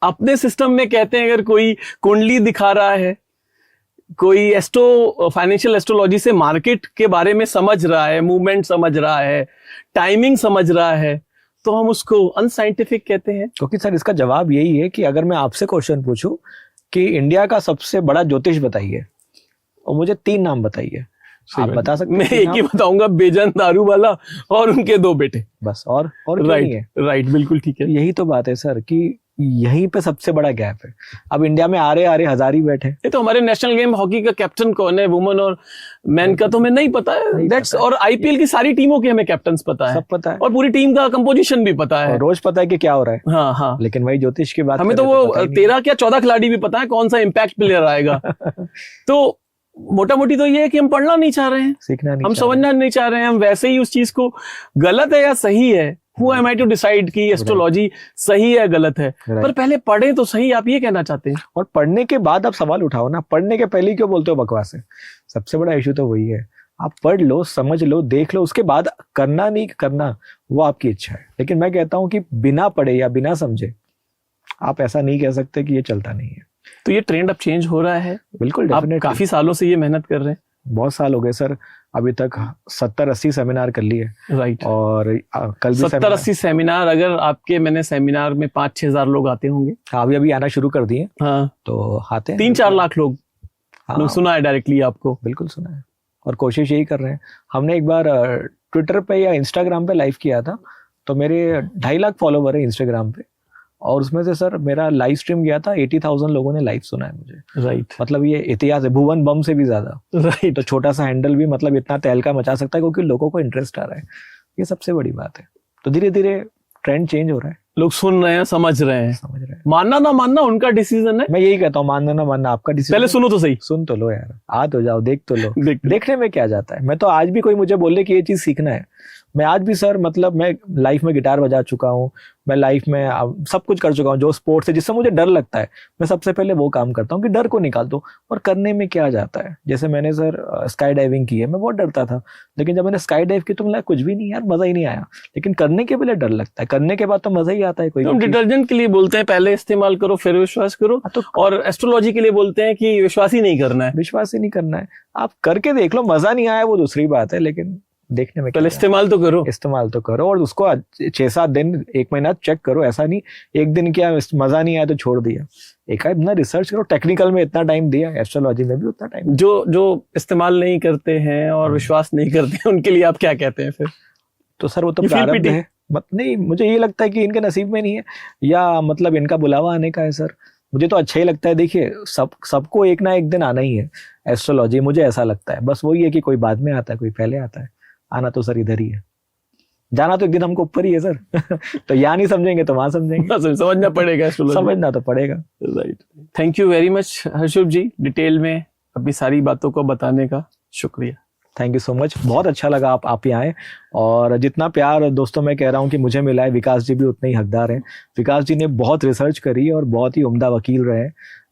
अपने सिस्टम में कहते हैं अगर कोई कुंडली दिखा रहा है, कोई फाइनेंशियल एस्ट्रोलॉजी से मार्केट के बारे में समझ रहा है, मूवमेंट समझ रहा है, टाइमिंग समझ रहा है, तो हम उसको अनसाइंटिफिक कहते हैं। क्योंकि सर इसका जवाब यही है कि अगर मैं आपसे क्वेश्चन पूछूं कि इंडिया का सबसे बड़ा ज्योतिष बताइए और मुझे 3 नाम बताइए, आप बता सकते हैं? मैं एक ही बताऊंगा, बेजन दारू वाला और उनके 2 बेटे। बस, और क्यों नहीं है? राइट, बिल्कुल ठीक है। यही तो बात है सर कि यहीं पे सबसे बड़ा गैप है। अब इंडिया में आ रहे हजार ही बैठे। ये तो हमारे नेशनल गेम हॉकी का कैप्टन कौन है, वुमेन और मैन का तो हमें नहीं पता है। दैट्स, और आईपीएल की सारी टीमों के हमें कैप्टन्स पता है, सब पता है, और पूरी टीम का कंपोजिशन भी पता है, और रोज पता है कि क्या हो रहा है। हाँ हाँ। लेकिन वही ज्योतिष की बात हमें तो वो 13 क्या 14 खिलाड़ी भी पता है कौन सा इम्पैक्ट प्लेयर आएगा। तो मोटा मोटी तो ये है कि हम पढ़ना नहीं चाह रहे हैं, सीखना नहीं, हम समझना नहीं चाह रहे हैं, हम वैसे ही उस चीज को, गलत है या सही है, who am I to decide कि एस्ट्रोलॉजी सही है गलत है, पर पहले पढ़े तो सही, आप ये कहना चाहते हैं। और पढ़ने के बाद आप सवाल उठाओ ना, पढ़ने के पहले क्यों बोलते हो बकवास है? सबसे बड़ा इशू तो वही है। आप पढ़ लो, समझ लो, देख लो, उसके बाद करना नहीं करना वो आपकी इच्छा है। लेकिन मैं कहता हूं कि बिना पढ़े या बिना समझे आप ऐसा नहीं कह सकते कि ये चलता नहीं है। तो ये ट्रेंड अब चेंज हो रहा है। बिल्कुल, आप डेफिनेटली। काफी सालों से ये मेहनत कर रहे हैं। बहुत साल हो गए सर, अभी तक 70-80 सेमिनार कर लिए। राइट। और कल भी 70-80 सेमिनार। अगर आपके, मैंने सेमिनार में 5-6 हजार लोग आते होंगे। हाँ, अभी आना शुरू कर दिए। हाँ, तो आते हैं 3-4 लाख लोग। हाँ, सुना है डायरेक्टली आपको? बिल्कुल सुना है, और कोशिश यही कर रहे हैं। हमने एक बार ट्विटर पे या इंस्टाग्राम पे लाइव किया था, तो मेरे 2.5 लाख फॉलोवर है इंस्टाग्राम पे, और उसमें से सर मेरा लाइव स्ट्रीम गया था, 80,000 लोगों ने लाइव सुना है मुझे। राइट। मतलब ये इतिहास है, भुवन बम से भी ज्यादा। राइट। तो छोटा सा हैंडल भी मतलब इतना तहलका मचा सकता है क्योंकि लोगों को इंटरेस्ट आ रहा है। ये सबसे बड़ी बात है। तो धीरे धीरे ट्रेंड चेंज हो रहा है, लोग सुन रहे हैं, समझ रहे हैं। समझ रहे हैं। मानना ना मानना उनका डिसीजन है। मैं यही कहता हूँ, मानना ना मानना आपका डिसीजन। पहले सुनो तो सही। सुन तो लो यार, आ तो जाओ, देख तो लो। देखने में क्या जाता है? मैं तो आज भी कोई मुझे बोले कि ये चीज सीखना है, मैं आज भी सर, मतलब मैं लाइफ में गिटार बजा चुका हूँ, मैं लाइफ में सब कुछ कर चुका हूँ जो स्पोर्ट्स है, जिससे मुझे डर लगता है, मैं सबसे पहले वो काम करता हूँ कि डर को निकाल दो। और करने में क्या जाता है? जैसे मैंने सर स्काई डाइविंग की है, मैं बहुत डरता था, लेकिन जब मैंने स्काई डाइव की तो मुझे कुछ भी नहीं यार, मजा ही नहीं आया। लेकिन करने के पहले डर लगता है, करने के बाद तो मजा ही आता है। कोई हम डिटर्जेंट के लिए बोलते हैं पहले इस्तेमाल करो फिर विश्वास करो, तो और एस्ट्रोलॉजी के लिए बोलते हैं कि विश्वास ही नहीं करना है। विश्वास ही नहीं करना है, आप करके देख लो, मजा नहीं आया वो दूसरी बात है, लेकिन देखने में पहले इस्तेमाल तो करो। इस्तेमाल तो करो, और उसको 6-7 दिन 1 महीना चेक करो। ऐसा नहीं एक दिन क्या मजा नहीं आया तो छोड़ दिया। एक इतना रिसर्च करो, टेक्निकल में इतना टाइम दिया, एस्ट्रोलॉजी में भी उतना टाइम। जो इस्तेमाल नहीं करते हैं और विश्वास नहीं करते हैं, उनके लिए आप क्या कहते हैं फिर? तो सर वो तो प्रारब्ध है। नहीं, मुझे ये लगता है कि इनके नसीब में नहीं है, या मतलब इनका बुलावा आने का है सर। मुझे तो अच्छा ही लगता है। देखिए, सबको एक ना एक दिन आना ही है एस्ट्रोलॉजी, मुझे ऐसा लगता है। बस वही है कि कोई बाद में आता है, कोई पहले आता है। आना तो सर इधर ही है, जाना तो एक दिन हमको ऊपर ही है सर। तो यहाँ नहीं समझेंगे तो वहां समझेंगे। समझना पड़ेगा, समझना तो पड़ेगा। Right. Thank you very much Harshubh ji, detail में अपनी सारी बातों को बताने का शुक्रिया। थैंक यू सो मच, बहुत अच्छा लगा आप यहाँ आए। और जितना प्यार दोस्तों मैं कह रहा हूँ कि मुझे मिला है, विकास जी भी उतने ही हकदार हैं। विकास जी ने बहुत रिसर्च करी और बहुत ही उम्दा वकील रहे।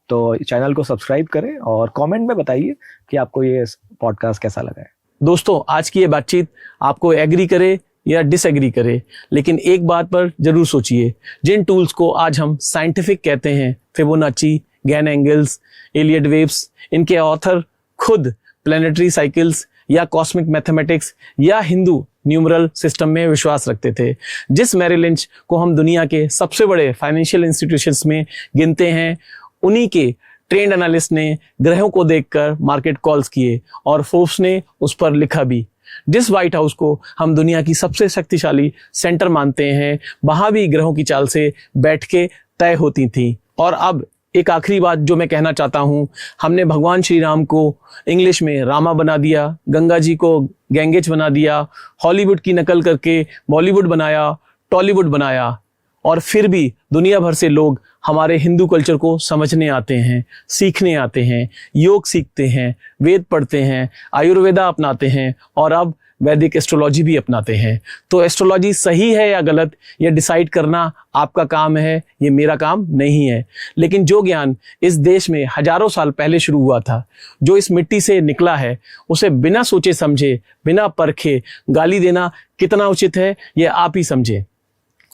तो चैनल को सब्सक्राइब करें और कमेंट में बताइए कि आपको ये पॉडकास्ट कैसा लगा है। दोस्तों, आज की ये बातचीत आपको एग्री करे या डिसएग्री करे, लेकिन एक बात पर जरूर सोचिए, जिन टूल्स को आज हम साइंटिफिक कहते हैं, Fibonacci, Gann angles, Elliott waves, इनके ऑथर खुद प्लैनेटरी साइकिल्स या कॉस्मिक मैथमेटिक्स या हिंदू न्यूमरल सिस्टम में विश्वास रखते थे। जिस मैरिल लिंच को हम दुनिया के सबसे बड़े फाइनेंशियल इंस्टीट्यूशंस में गिनते हैं, उन्हीं के ट्रेंड एनालिस्ट ने ग्रहों को देखकर मार्केट कॉल्स किए और फोर्ब्स ने उस पर लिखा भी। जिस व्हाइट हाउस को हम दुनिया की सबसे शक्तिशाली सेंटर मानते हैं, वहां भी ग्रहों की चाल से बैठ के तय होती थी। और अब एक आखिरी बात जो मैं कहना चाहता हूं, हमने भगवान श्री राम को इंग्लिश में रामा बना दिया, गंगा जी को गैंगेज बना दिया, हॉलीवुड की नकल करके बॉलीवुड बनाया, टॉलीवुड बनाया, और फिर भी दुनिया भर से लोग हमारे हिंदू कल्चर को समझने आते हैं, सीखने आते हैं, योग सीखते हैं, वेद पढ़ते हैं, आयुर्वेदा अपनाते हैं और अब वैदिक एस्ट्रोलॉजी भी अपनाते हैं। तो एस्ट्रोलॉजी सही है या गलत, ये डिसाइड करना आपका काम है, ये मेरा काम नहीं है। लेकिन जो ज्ञान इस देश में हजारों साल पहले शुरू हुआ था, जो इस मिट्टी से निकला है, उसे बिना सोचे समझे, बिना परखे गाली देना कितना उचित है, ये आप ही समझे।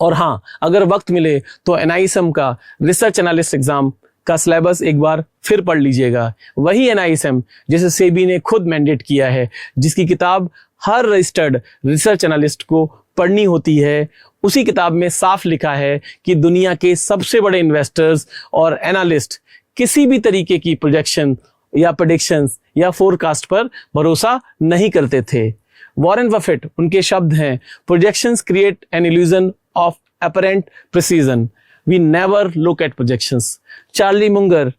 और हाँ, अगर वक्त मिले तो NISM का रिसर्च एनालिस्ट एग्जाम का सिलेबस एक बार फिर पढ़ लीजिएगा। वही NISM जिसे सेबी ने खुद मैंडेट किया है, जिसकी किताब हर रजिस्टर्ड रिसर्च एनालिस्ट को पढ़नी होती है। उसी किताब में साफ लिखा है कि दुनिया के सबसे बड़े इन्वेस्टर्स और एनालिस्ट किसी भी तरीके की प्रोजेक्शन या प्रेडिक्शंस या फोरकास्ट पर भरोसा नहीं करते थे। वॉरेन बफेट, उनके शब्द हैं, projections create an illusion of apparent precision, we never look at projections. Charlie Munger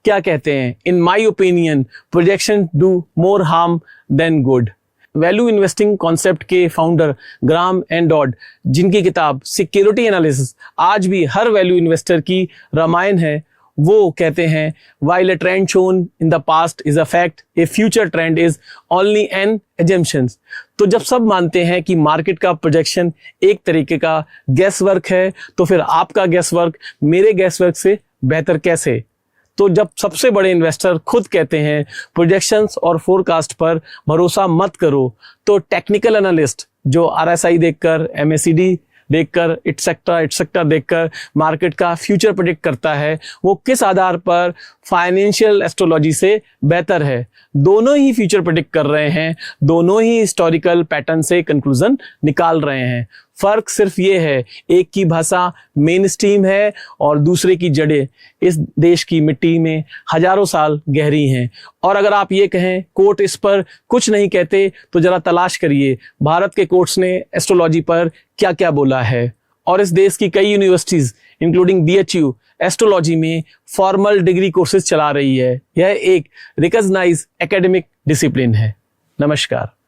क्या कहते हैं, in my opinion projection do more harm than good. Value investing concept के फाउंडर ग्राम एंड डॉड, जिनकी किताब security analysis आज भी हर value investor की रामायण है, वो कहते हैं, while a trend shown in the past is a fact, a future trend is only an assumption। तो जब सब मानते हैं कि मार्केट का प्रोजेक्शन एक तरीके का गैस वर्क है, तो फिर आपका गैस वर्क मेरे गैस वर्क से बेहतर कैसे? तो जब सबसे बड़े इन्वेस्टर खुद कहते हैं प्रोजेक्शंस और फोरकास्ट पर भरोसा मत करो, तो टेक्निकल एनालिस्ट जो RSI देखकर, MACD देखकर, एटसेट्रा देखकर मार्केट का फ्यूचर प्रेडिक्ट करता है, वो किस आधार पर फाइनेंशियल एस्ट्रोलॉजी से बेहतर है? दोनों ही फ्यूचर प्रेडिक्ट कर रहे हैं, दोनों ही हिस्टोरिकल पैटर्न से कंक्लूजन निकाल रहे हैं। फर्क सिर्फ ये है, एक की भाषा मेन स्ट्रीम है और दूसरे की जड़ें इस देश की मिट्टी में हजारों साल गहरी हैं। और अगर आप ये कहें कोर्ट इस पर कुछ नहीं कहते, तो जरा तलाश करिए भारत के कोर्ट्स ने एस्ट्रोलॉजी पर क्या क्या बोला है। और इस देश की कई यूनिवर्सिटीज इंक्लूडिंग BHU एस्ट्रोलॉजी में फॉर्मल डिग्री कोर्सेज चला रही है। यह एक रिकॉग्नाइज्ड एकेडमिक डिसिप्लिन है। नमस्कार।